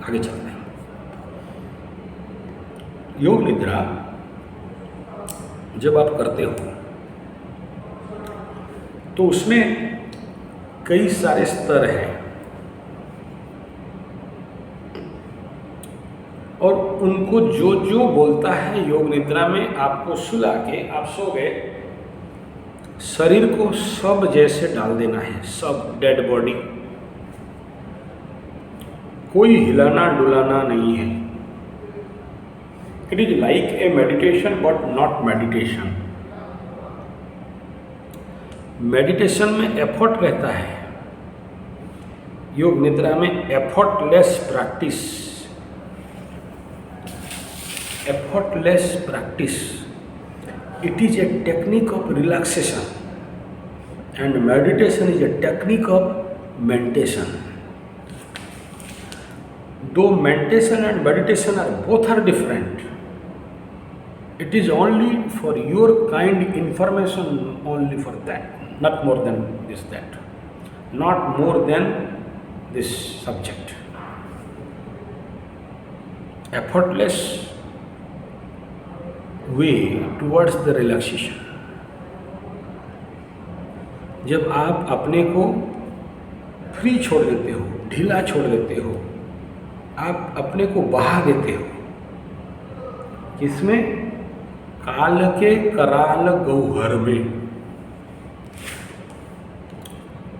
आगे चलते हैं। योग निद्रा जब आप करते हो तो उसमें कई सारे स्तर हैं और उनको जो जो बोलता है योग निद्रा में, आपको सुला के आप सो गए, शरीर को सब जैसे डाल देना है, सब डेड बॉडी, कोई हिलाना डुलाना नहीं है। It is like a meditation but not meditation. Meditation में एफर्ट रहता है, योग निद्रा में effortless practice, effortless practice. It is a technique of relaxation and meditation is a technique of meditation. Though meditation and meditation are both are different, it is only for your kind information, only for that, not more than this, that, not more than this subject. Effortless way towards the relaxation. जब आप अपने को free छोड़ देते हो, ढीला छोड़ देते हो, आप अपने को बहा देते हो, किसमें? काल के कराल गौहर में,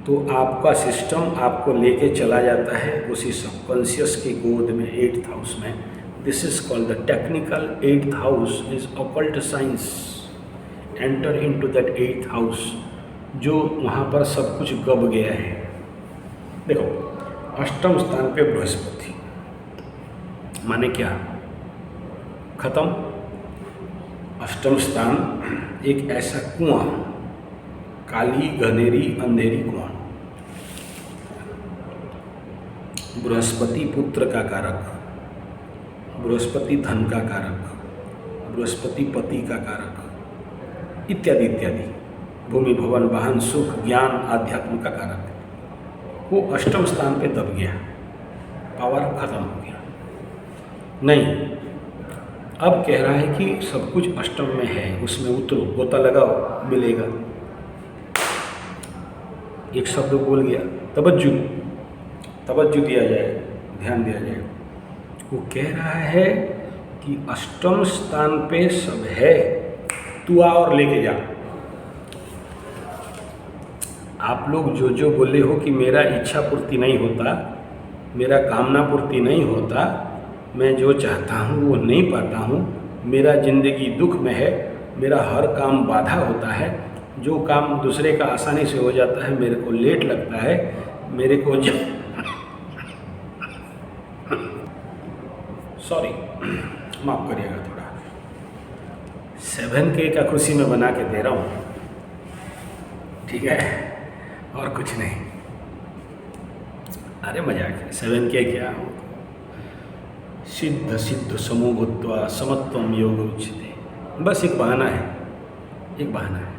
तो आपका सिस्टम आपको लेके चला जाता है उसी सबकॉन्शियस की गोद में, 8th हाउस में। This is called the technical 8th house is occult science. Enter into that 8th house, जो वहाँ पर सब कुछ गब गया है। देखो, अष्टम स्थान पे बृहस्पति, माने क्या? खत्म। अष्टम स्थान एक ऐसा कुआं, काली घनेरी अंधेरी कुआं। बृहस्पति पुत्र का कारक, बृहस्पति धन का कारक, बृहस्पति पति का कारक, इत्यादि इत्यादि, भूमि भवन वाहन सुख ज्ञान आध्यात्म का कारक। वो अष्टम स्थान पे दब गया, पावर खत्म हो गया। नहीं, अब कह रहा है कि सब कुछ अष्टम में है, उसमें उतरो, गोता लगाओ, मिलेगा। एक शब्द बोल गया, तवज्जो, तवज्जो दिया जाए, ध्यान दिया जाए। वो कह रहा है कि अष्टम स्थान पे सब है, तू आ और लेके जा। आप लोग जो जो बोले हो कि मेरा इच्छा पूर्ति नहीं होता, मेरा कामना पूर्ति नहीं होता, मैं जो चाहता हूँ वो नहीं पाता हूँ, मेरा ज़िंदगी दुख में है, मेरा हर काम बाधा होता है, जो काम दूसरे का आसानी से हो जाता है मेरे को लेट लगता है, मेरे को सॉरी माफ़ करिएगा, थोड़ा 7K का खुशी में बना के दे रहा हूँ, ठीक है, और कुछ नहीं। अरे मजाक है, 7K क्या? सिद्ध सिद्ध समूहत्वा समत्वम योग उच्यते। बस एक बहाना है, एक बहाना है।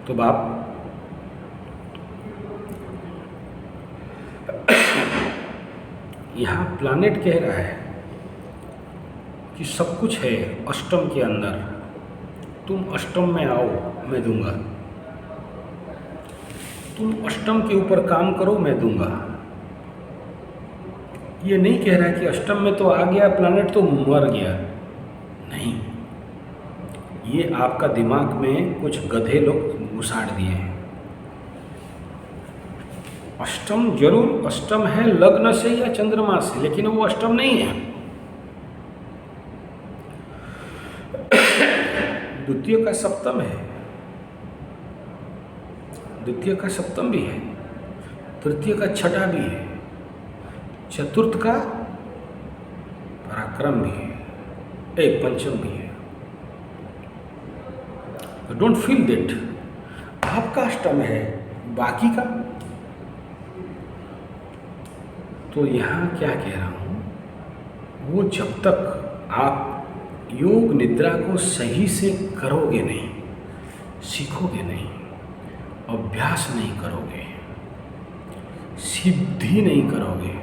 तो बाप यहाँ प्लानेट कह रहा है कि सब कुछ है अष्टम के अंदर, तुम अष्टम में आओ, मैं दूंगा। तुम अष्टम के ऊपर काम करो, मैं दूंगा। ये नहीं कह रहा है कि अष्टम में तो आ गया प्लानेट तो मर गया, नहीं। ये आपका दिमाग में कुछ गधे लोग घुसाड़ दिए हैं। अष्टम जरूर अष्टम है लग्न से या चंद्रमा से, लेकिन वो अष्टम नहीं है। द्वितीय का सप्तम है, द्वितीय का सप्तम भी है, तृतीय का छठा भी है, चतुर्थ का पराक्रम भी है, एक पंचम भी है। डोंट फील दैट आपका अष्टम है, बाकी का। तो यहाँ क्या कह रहा हूँ, वो जब तक आप योग निद्रा को सही से करोगे नहीं, सीखोगे नहीं, अभ्यास नहीं करोगे, सिद्धि नहीं करोगे,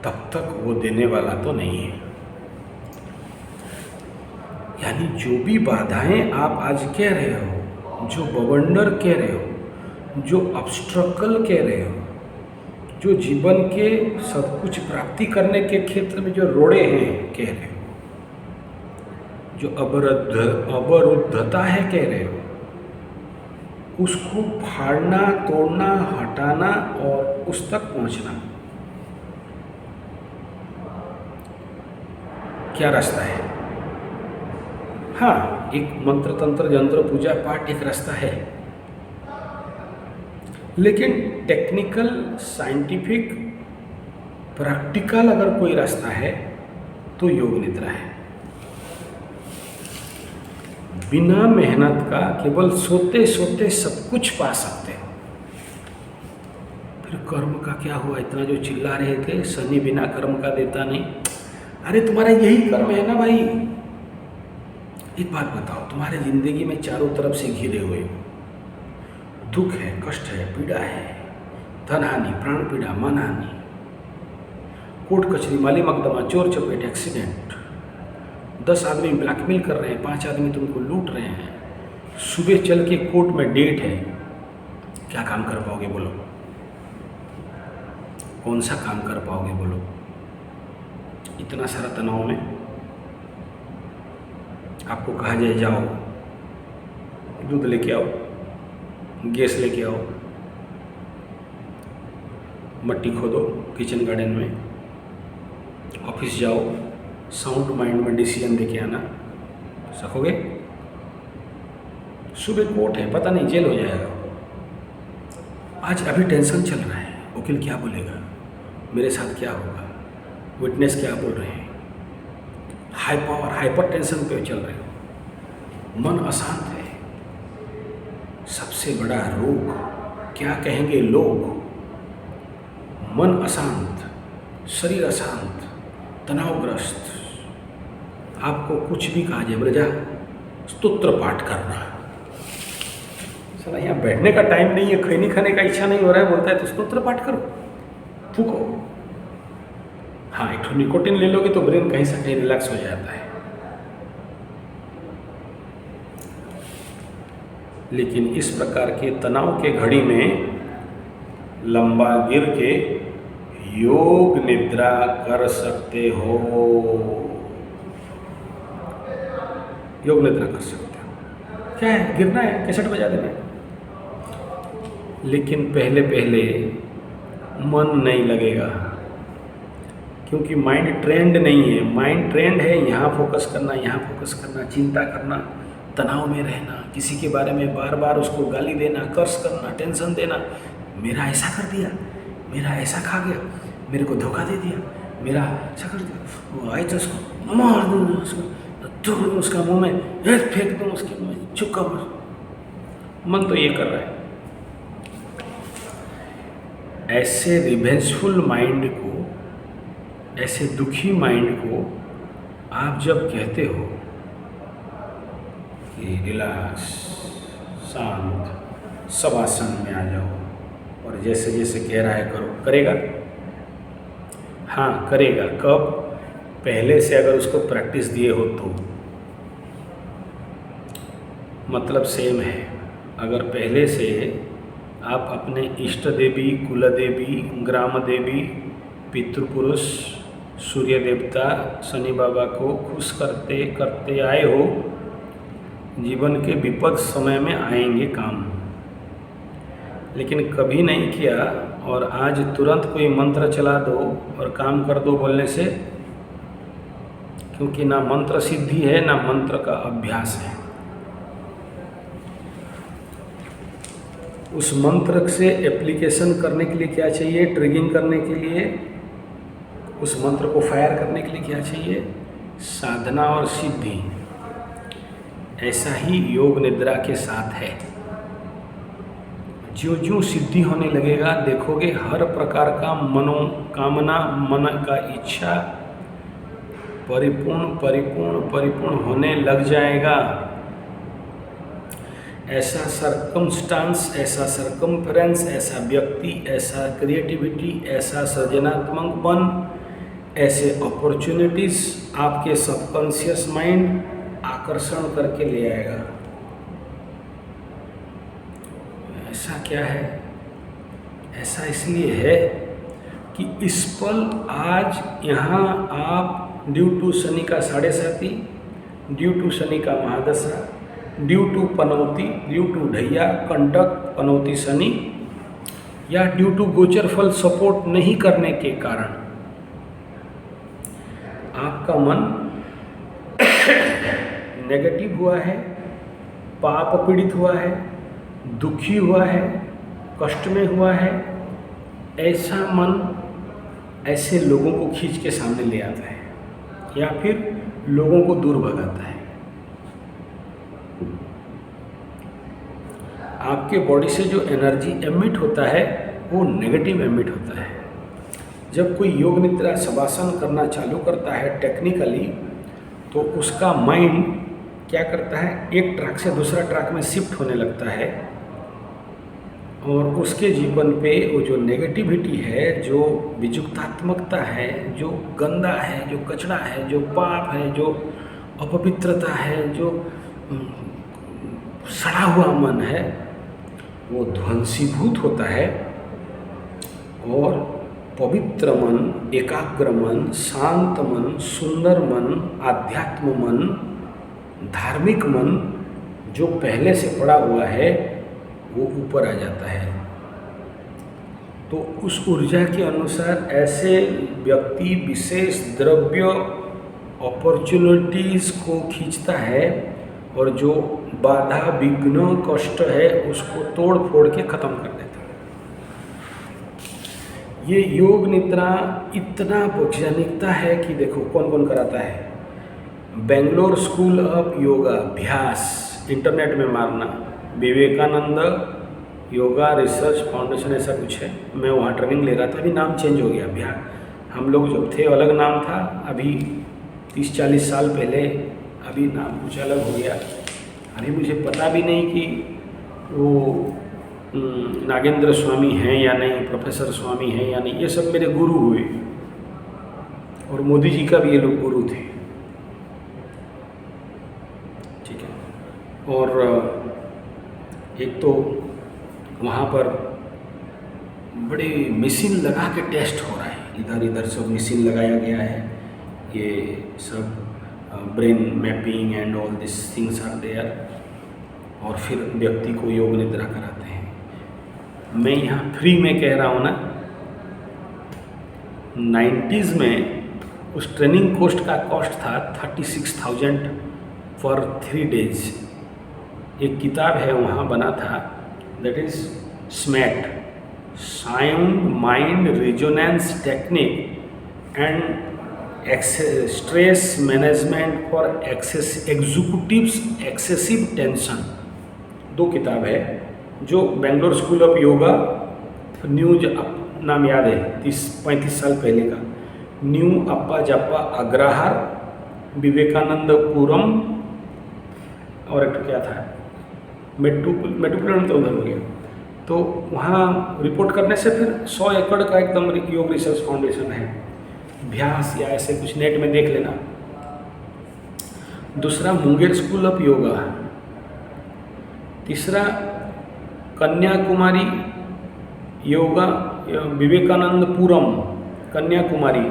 तब तक वो देने वाला तो नहीं है। यानी जो भी बाधाएं आप आज कह रहे हो, जो बवंडर कह रहे हो, जो ऑब्स्ट्रकल कह रहे हो, जो जीवन के सब कुछ प्राप्ति करने के क्षेत्र में जो रोड़े हैं कह रहे हो, जो अवरुद्धता है कह रहे हो, उसको फाड़ना, तोड़ना, हटाना और उस तक पहुंचना क्या रास्ता है? हाँ, एक मंत्र तंत्र यंत्र पूजा पाठ एक रास्ता है, लेकिन टेक्निकल, साइंटिफिक, प्रैक्टिकल अगर कोई रास्ता है तो योग निद्रा है। बिना मेहनत का केवल सोते सोते सब कुछ पा सकते हो। फिर कर्म का क्या हुआ? इतना जो चिल्ला रहे थे, शनि बिना कर्म का देता नहीं। अरे तुम्हारा यही कर्म है ना भाई। एक बात बताओ, तुम्हारे जिंदगी में चारों तरफ से घिरे हुए हो, दुख है, कष्ट है, पीड़ा है, धन हानि, प्राण पीड़ा, मन हानि, कोर्ट कचहरी, माली मकदमा, चोर चपेट, एक्सीडेंट, 10 आदमी ब्लैकमेल कर रहे हैं, 5 आदमी तुमको लूट रहे हैं, सुबह चल के कोर्ट में डेट है, क्या काम कर पाओगे बोलो? कौन सा काम कर पाओगे बोलो? इतना सारा तनाव में आपको कहा जाए जाओ दूध लेके आओ, गैस लेके आओ, मट्टी खोदो किचन गार्डन में, ऑफिस जाओ, साउंड माइंड में डिसीजन लेके आना, सकोगे? सुबह कोर्ट है, पता नहीं जेल हो जाएगा। आज अभी टेंशन चल रहा है, वकील क्या बोलेगा, मेरे साथ क्या होगा, विटनेस क्या बोल रहे हैं, हाई पावर, हाइपर टेंशन पे चल रहे हो, मन अशांत है। सबसे बड़ा रोग क्या कहेंगे लोग? मन अशांत, शरीर अशांत, तनावग्रस्त। आपको कुछ भी कहा जाए, बोले जा स्तोत्र पाठ करना। साला यहाँ बैठने का टाइम नहीं है, खैनी खाने का इच्छा नहीं हो रहा है, बोलता है तो स्तोत्र पाठ करो, फूको। हाँ, एक निकोटिन ले लोगे तो ब्रेन कहीं से कहीं रिलैक्स हो जाता है। लेकिन इस प्रकार के तनाव के घड़ी में लंबा गिर के योग निद्रा कर सकते हो, योग निद्रा कर सकते हो। क्या है, गिरना है, कैसेट बजा देना है। लेकिन पहले पहले मन नहीं लगेगा, क्योंकि माइंड ट्रेंड नहीं है। माइंड ट्रेंड है यहाँ फोकस करना, यहाँ फोकस करना, चिंता करना, तनाव में रहना, किसी के बारे में बार बार उसको गाली देना, कर्स करना, टेंशन देना, मेरा ऐसा कर दिया, मेरा ऐसा खा गया, मेरे को धोखा दे दिया, मेरा ऐसा कर दिया, वो आए तो उसको मार दूँ, उसको तोड़ दूँ, उसका मुँह में फेंक दूँ, उसके मुँह में चुपका बस। मन तो ये कर रहा है। ऐसे रिवेंजफुल माइंड को, ऐसे दुखी माइंड को आप जब कहते हो कि रिलैक्स, शांत, शवासन में आ जाओ और जैसे जैसे कह रहा है करो, करेगा? हाँ करेगा। कब? पहले से अगर उसको प्रैक्टिस दिए हो तो। मतलब सेम है। अगर पहले से आप अपने इष्ट देवी, कुल देवी, ग्राम देवी, पितृपुरुष, सूर्य देवता, शनि बाबा को खुश करते करते आए हो, जीवन के विपद समय में आएंगे काम। लेकिन कभी नहीं किया और आज तुरंत कोई मंत्र चला दो और काम कर दो बोलने से क्योंकि ना मंत्र सिद्धि है ना मंत्र का अभ्यास है। उस मंत्र से एप्लीकेशन करने के लिए क्या चाहिए, ट्रिगिंग करने के लिए, उस मंत्र को फायर करने के लिए क्या चाहिए, साधना और सिद्धि। ऐसा ही योग निद्रा के साथ है। ज्यों ज्यों सिद्धि होने लगेगा देखोगे हर प्रकार का मनोकामना, मन का इच्छा परिपूर्ण परिपूर्ण परिपूर्ण होने लग जाएगा। ऐसा सरकमस्टांस, ऐसा सरकमफ्रेंस, ऐसा व्यक्ति, ऐसा क्रिएटिविटी, ऐसा सृजनात्मक मन, ऐसे अपॉर्चुनिटीज आपके सबकॉन्शियस माइंड आकर्षण करके ले आएगा। ऐसा क्या है? ऐसा इसलिए है कि इस पल आज यहाँ आप ड्यू टू शनि का 7.5, ड्यू टू शनि का महादशा, due to Panauti, due to ढैया कंटक पनौती शनि, या ड्यू टू गोचर फल सपोर्ट नहीं करने के कारण आपका मन नेगेटिव हुआ है, पाप पीड़ित हुआ है, दुखी हुआ है, कष्ट में हुआ है। ऐसा मन ऐसे लोगों को खींच के सामने ले आता है या फिर लोगों को दूर भगाता है। आपके बॉडी से जो एनर्जी एमिट होता है वो नेगेटिव एमिट होता है। जब कोई योग निद्रा शवासन करना चालू करता है टेक्निकली, तो उसका माइंड क्या करता है, एक ट्रैक से दूसरा ट्रैक में शिफ्ट होने लगता है और उसके जीवन पे वो जो नेगेटिविटी है, जो विजुक्तात्मकता है, जो गंदा है, जो कचरा है, जो पाप है, जो अपवित्रता है, जो सड़ा हुआ मन है, वो ध्वंसीभूत होता है और पवित्र मन, एकाग्र मन, शांत मन, सुंदर मन, आध्यात्म मन, धार्मिक मन जो पहले से पड़ा हुआ है वो ऊपर आ जाता है। तो उस ऊर्जा के अनुसार ऐसे व्यक्ति विशेष द्रव्य अपॉर्चुनिटीज़ को खींचता है और जो बाधा विघ्न कष्ट है उसको तोड़ फोड़ के ख़त्म कर देता है। ये योग निद्रा इतना वैज्ञानिकता है कि देखो कौन कौन कराता है। बेंगलोर स्कूल ऑफ योगा अभ्यास, इंटरनेट में मारना, विवेकानंद योगा रिसर्च फाउंडेशन ऐसा कुछ है। मैं वहाँ ट्रेनिंग ले रहा था, अभी नाम चेंज हो गया। अभ्यास हम लोग जब थे अलग नाम था, अभी 30-40 साल पहले अभी नाम कुछ अलग हो गया। अभी मुझे पता भी नहीं कि वो नागेंद्र स्वामी हैं या नहीं, प्रोफेसर स्वामी हैं या नहीं। ये सब मेरे गुरु हुए और मोदी जी का भी ये लोग गुरु थे, ठीक है। और एक तो वहाँ पर बड़े मशीन लगा के टेस्ट हो रहा है, इधर इधर सब मशीन लगाया गया है। ये सब brain mapping and all this things are there, और फिर व्यक्ति को योग निद्रा कराते हैं। मैं यहाँ फ्री में कह रहा हूँ ना। 90s में उस ट्रेनिंग कोर्स का कॉस्ट था 36,000 फॉर 3 days। एक किताब है वहाँ बना था, that is SMET, sound mind resonance technique and stress management for executives excessive tension. 2 किताब है जो Bangalore school of yoga, news नाम याद है, 30-35 साल पहले का, न्यू अप्पा जप्पा अग्रहार, विवेकानंदपुरम, और एक क्या था मेट्रोपोलिटन तो उधर हो गया। तो वहाँ रिपोर्ट करने से फिर 100 एकड़ का एकदम योग रिसर्च फाउंडेशन है। अभ्यास या ऐसे कुछ नेट में देख लेना। दूसरा मुंगेर स्कूल ऑफ योगा। तीसरा कन्याकुमारी योगा, विवेकानंदपुरम कन्याकुमारी।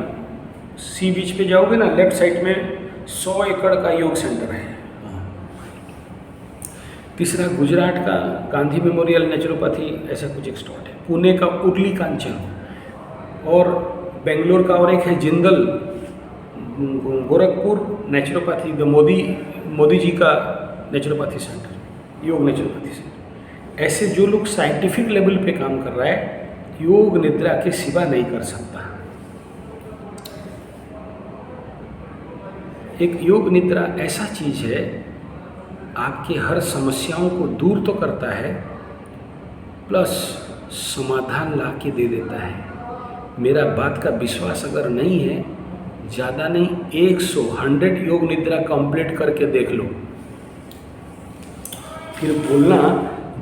सी बीच पे जाओगे ना, लेफ्ट साइड में 100 एकड़ का योग सेंटर है। तीसरा गुजरात का गांधी मेमोरियल नेचुरोपैथी ऐसा कुछ एक स्टॉट है। पुणे का उर्ली कांचन, और बेंगलोर का और एक है जिंदल, गोरखपुर नेचुरोपैथी मोदी जी का नेचुरोपैथी सेंटर, योग नेचुरोपैथी सेंटर, ऐसे जो लोग साइंटिफिक लेवल पे काम कर रहा है, योग निद्रा के सिवा नहीं कर सकता। एक योग निद्रा ऐसा चीज है, आपके हर समस्याओं को दूर तो करता है, प्लस समाधान ला के दे देता है। मेरा बात का विश्वास अगर नहीं है, ज़्यादा नहीं 100 योग निद्रा कंप्लीट करके देख लो, फिर बोलना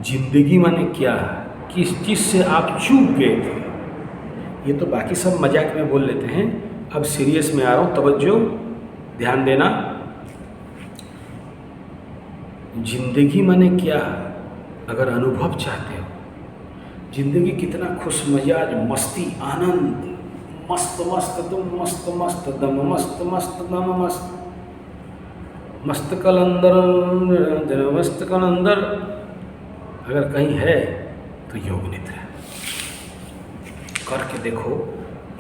जिंदगी माने क्या, किस चीज़ से आप चूक गए थे। ये तो बाकी सब मजाक में बोल लेते हैं, अब सीरियस में आ रहा हूँ, तवज्जो ध्यान देना। जिंदगी माने क्या, अगर अनुभव चाहते हो, जिंदगी कितना खुश मिजाज, मस्ती, आनंद, मस्त मस्त तुम मस्त मस्त दम मस्त मस्त दम मस्त, मस्त कलंदर मस्त कलंदर, अगर कहीं है तो योग निद्रा करके देखो।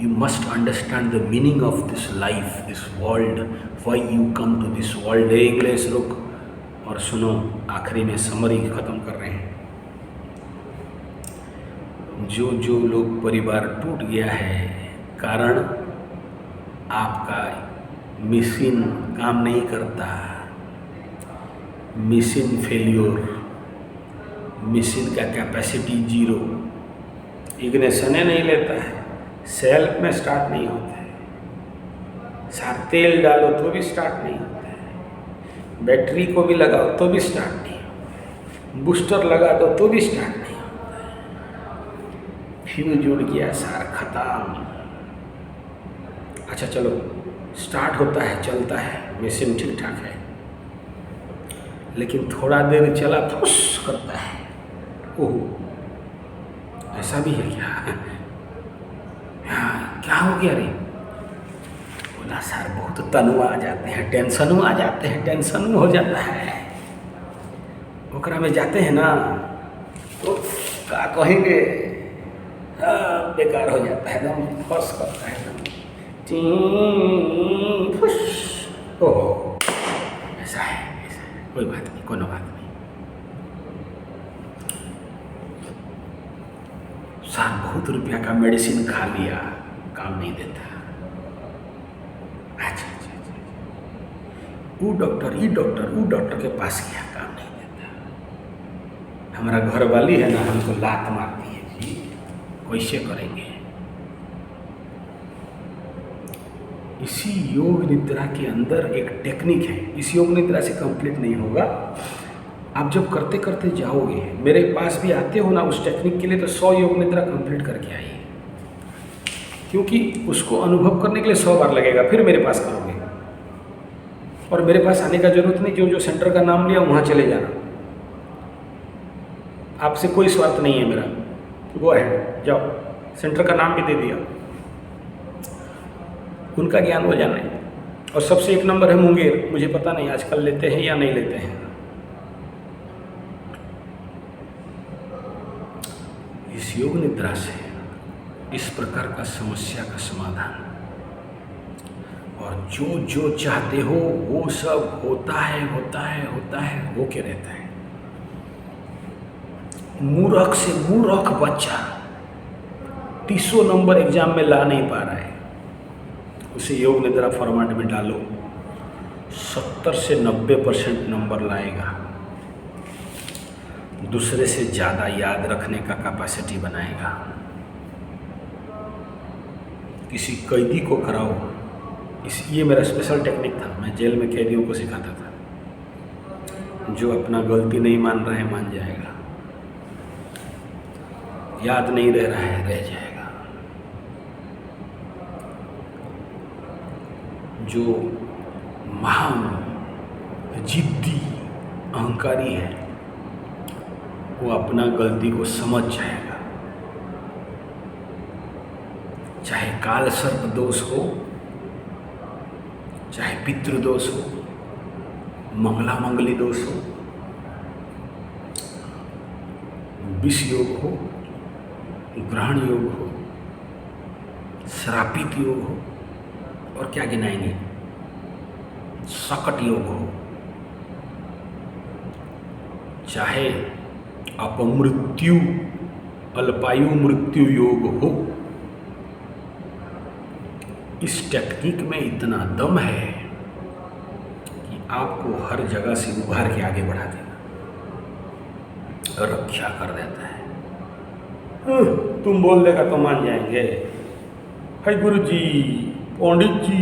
You must understand the meaning of this life, this world, why you come to this world. English रुक और सुनो, आखिरी में समरी खत्म कर रहे हैं। जो जो लोग परिवार टूट गया है, कारण आपका मशीन काम नहीं करता, मशीन फेल्योर, मशीन का कैपेसिटी 0, इग्निशन नहीं लेता है, सेल्फ में स्टार्ट नहीं होता है, साथ तेल डालो तो भी स्टार्ट नहीं होता है, बैटरी को भी लगाओ तो भी स्टार्ट नहीं होता है, बूस्टर लगा दो तो भी स्टार्ट नहीं होता है, फ्यूज जुड़ गया, सार खत्म। अच्छा चलो, स्टार्ट होता है, चलता है, मशीन ठीक ठाक है, लेकिन थोड़ा देर चला फुस करता है। ओह, ऐसा भी है क्या? हाँ, क्या हो गया रे? बोला सर बहुत तनुआ आ जाते हैं, टेंशन आ जाते हैं, टेंशन हो जाता है, ओकरा में जाते हैं ना तो क्या कहेंगे, बेकार हो जाता है, एकदम फंस करता है, फुस। ओहो, ऐसा है, कोई बात नहीं, कोनो बात नहीं। सर बहुत रुपया का मेडिसिन खा लिया, काम नहीं देता। अच्छा, वो डॉक्टर के पास गया, काम नहीं देता। हमारा घर वाली है ना, हमको लात मारती है जी, कैसे करेंगे। इसी योग निद्रा के अंदर एक टेक्निक है, इस योग निद्रा से कंप्लीट नहीं होगा। आप जब करते करते जाओगे, मेरे पास भी आते हो ना उस टेक्निक के लिए, तो 100 योग निद्रा कंप्लीट करके आइए, क्योंकि उसको अनुभव करने के लिए 100 बार लगेगा, फिर मेरे पास करोगे। और मेरे पास आने का जरूरत नहीं, जो जो सेंटर का नाम लिया वहाँ चले जाना, आपसे कोई स्वार्थ नहीं है मेरा, गो अहेड, जाओ, सेंटर का नाम भी दे दिया, उनका ज्ञान हो जाना है। और सबसे एक नंबर है मुंगेर, मुझे पता नहीं आजकल लेते हैं या नहीं लेते हैं। इस योग निद्रा से इस प्रकार का समस्या का समाधान, और जो जो चाहते हो वो सब होता है, हो के रहता है। मूर्ख से मूर्ख बच्चा 30 नंबर एग्जाम में ला नहीं पा रहा है, उसे योग निद्रा फॉर्मेट में डालो, 70 से 90% नंबर लाएगा, दूसरे से ज़्यादा याद रखने का कैपेसिटी बनाएगा। किसी कैदी को कराओ, ये मेरा स्पेशल टेक्निक था, मैं जेल में कैदियों को सिखाता था। जो अपना गलती नहीं मान रहा है मान जाएगा, याद नहीं रह रहा है रह जाएगा। जो महान जिद्दी अहंकारी है वो अपना गलती को समझ जाएगा, चाहे काल सर्प दोष हो, चाहे पितृदोष हो, मंगला मंगली दोष हो, विष योग हो, ग्रहण योग हो, श्रापित योग हो, और क्या गिनाएंगे, सकट योग हो, चाहे अपमृत्यु अल्पायु मृत्यु योग हो, इस टेक्निक में इतना दम है कि आपको हर जगह से उभार के आगे बढ़ा देगा, रक्षा कर देता है। तुम बोल देगा तो मान जाएंगे, है गुरु जी, पंडित जी,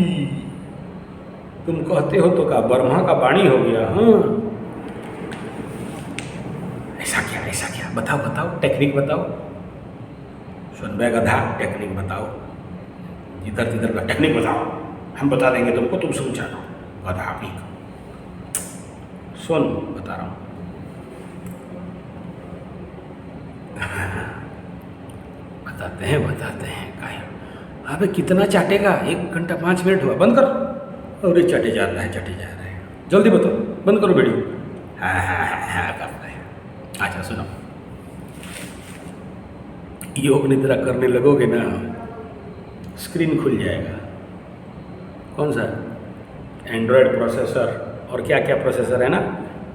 तुम कहते हो तो का ब्रह्मा का वाणी हो गया। हाँ, ऐसा क्या, बताओ टेक्निक बताओ। सुन बे गधा, टेक्निक बताओ, इधर तिधर का टेक्निक बताओ, हम बता देंगे तुमको, तुम सुन जाना। गधा भी सुन, बता रहा हूँ। बताते हैं काहे। अबे कितना चाटेगा, 1 घंटा 5 मिनट हुआ, बंद कर। अरे चटे जा रहा है, जल्दी बताओ, बंद करो वीडियो। हाँ करता है। अच्छा सुनो, योग निद्रा करने लगोगे ना, स्क्रीन खुल जाएगा। कौन सा? एंड्रॉयड प्रोसेसर और क्या क्या प्रोसेसर है ना,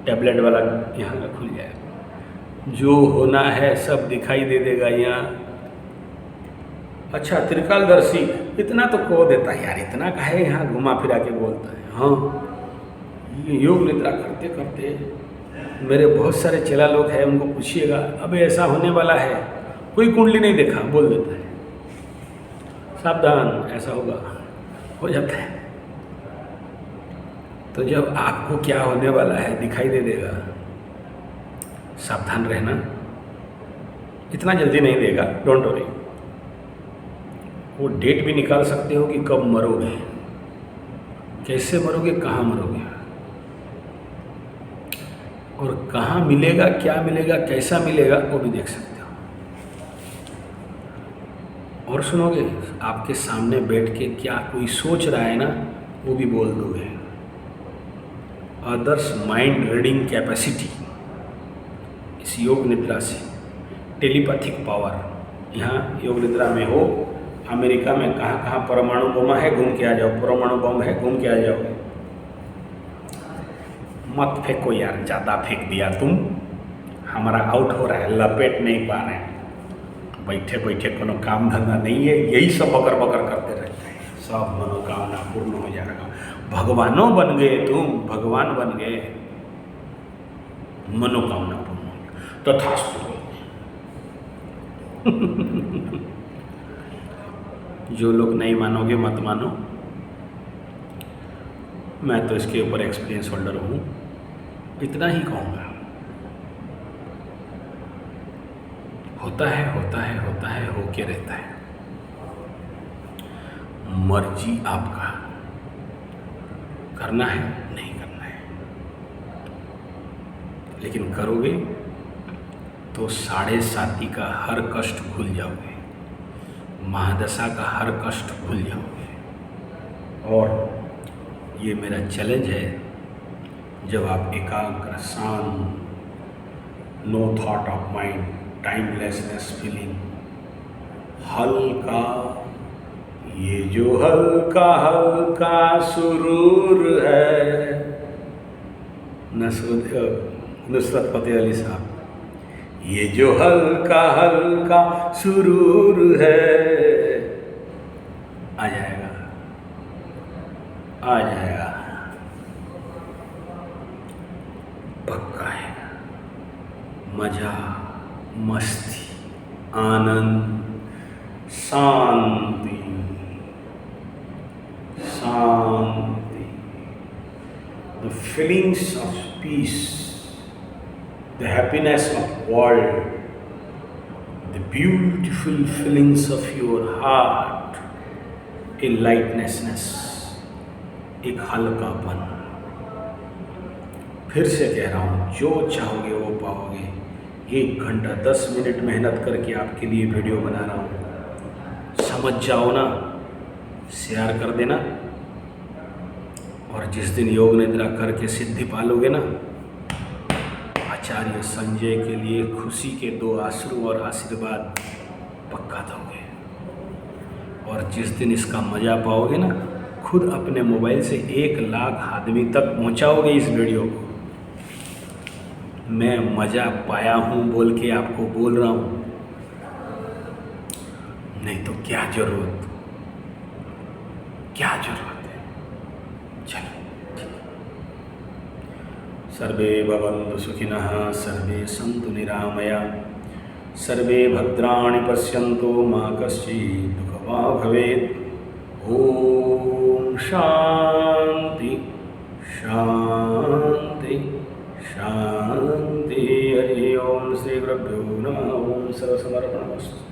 टैबलेट वाला, यहाँ का खुल जाएगा। जो होना है सब दिखाई दे देगा यहाँ। अच्छा, त्रिकालदर्शी, इतना तो को देता है यार, इतना काहे यहाँ घुमा फिरा के बोलता है। हाँ, ये योग निद्रा करते करते मेरे बहुत सारे चेला लोग हैं, उनको पूछिएगा, अब ऐसा होने वाला है, कोई कुंडली नहीं देखा, बोल देता है सावधान, ऐसा होगा, हो जाता है। तो जब आपको क्या होने वाला है दिखाई दे देगा, सावधान रहना। इतना जल्दी नहीं देगा, डोंट वरी। वो डेट भी निकाल सकते हो कि कब मरोगे, कैसे मरोगे, कहाँ मरोगे, और कहाँ मिलेगा, क्या मिलेगा, कैसा मिलेगा, वो भी देख सकते हो। और सुनोगे, आपके सामने बैठ के क्या कोई सोच रहा है ना, वो भी बोल दोगे। अदर्स माइंड रीडिंग कैपेसिटी इस योग निद्रा से, टेलीपैथिक पावर, यहाँ योग निद्रा में हो। अमेरिका में कहाँ कहाँ परमाणु बम है, घूम के आ जाओ, परमाणु बम है, घूम के आ जाओ। मत फेंको यार, ज़्यादा फेंक दिया तुम, हमारा आउट हो रहा है, लपेट नहीं पा रहे हैं। बैठे बैठे कोनो काम धंधा नहीं है, यही सब बकर बकर करते रहते हैं, सब मनोकामना पूर्ण हो जाएगा। भगवानों बन गए तुम, भगवान बन गए, मनोकामना पूर्ण तथास्तु। जो लोग नहीं मानोगे मत मानो, मैं तो इसके ऊपर एक्सपीरियंस होल्डर हूँ, इतना ही कहूँगा। होता है, होके रहता है। मर्जी आपका, करना है नहीं करना है, लेकिन करोगे तो 7.5 का हर कष्ट भूल जाओगे, महादशा का हर कष्ट भूल जाओगे। और ये मेरा चैलेंज है, जब आप एकाग्र, शांत, no thought of mind, timelessness feeling, हल्का, ये जो हल्का हल्का सुरूर है, नुसरत फतेह अली साहब, ये जो हल्का हल्का सुरूर है, आ जाएगा, पक्का है। मजा, मस्ती, आनंद, शांति, the feelings of peace, the happiness of world, the beautiful feelings of your heart, a lightness, एक हल्कापन। फिर से कह रहा हूँ, जो चाहोगे वो पाओगे। 1 घंटा 10 मिनट मेहनत करके आपके लिए वीडियो बना रहा हूँ, समझ जाओ ना, शेयर कर देना। और जिस दिन योग निद्रा करके सिद्धि पालोगे ना, आचार्य संजय के लिए खुशी के 2 आंसू और आशीर्वाद पक्का दोगे। और जिस दिन इसका मज़ा पाओगे ना, खुद अपने मोबाइल से 1 लाख आदमी तक पहुंचाओगे इस वीडियो को। मैं मज़ा पाया हूं बोल के आपको बोल रहा हूं, नहीं तो क्या जरूरत है। चलो, सर्वे भवन्तु सुखिनः, सर्वे सन्तु निरामया, सर्वे भद्राणि पश्यन्तु मा कश्चित् दुःखभाग् भवेत्। ओम शांति शांति शांति। हरि ओम। श्री गुरुभ्यो नमः। ओम सर्वसमर्पणमस्तु।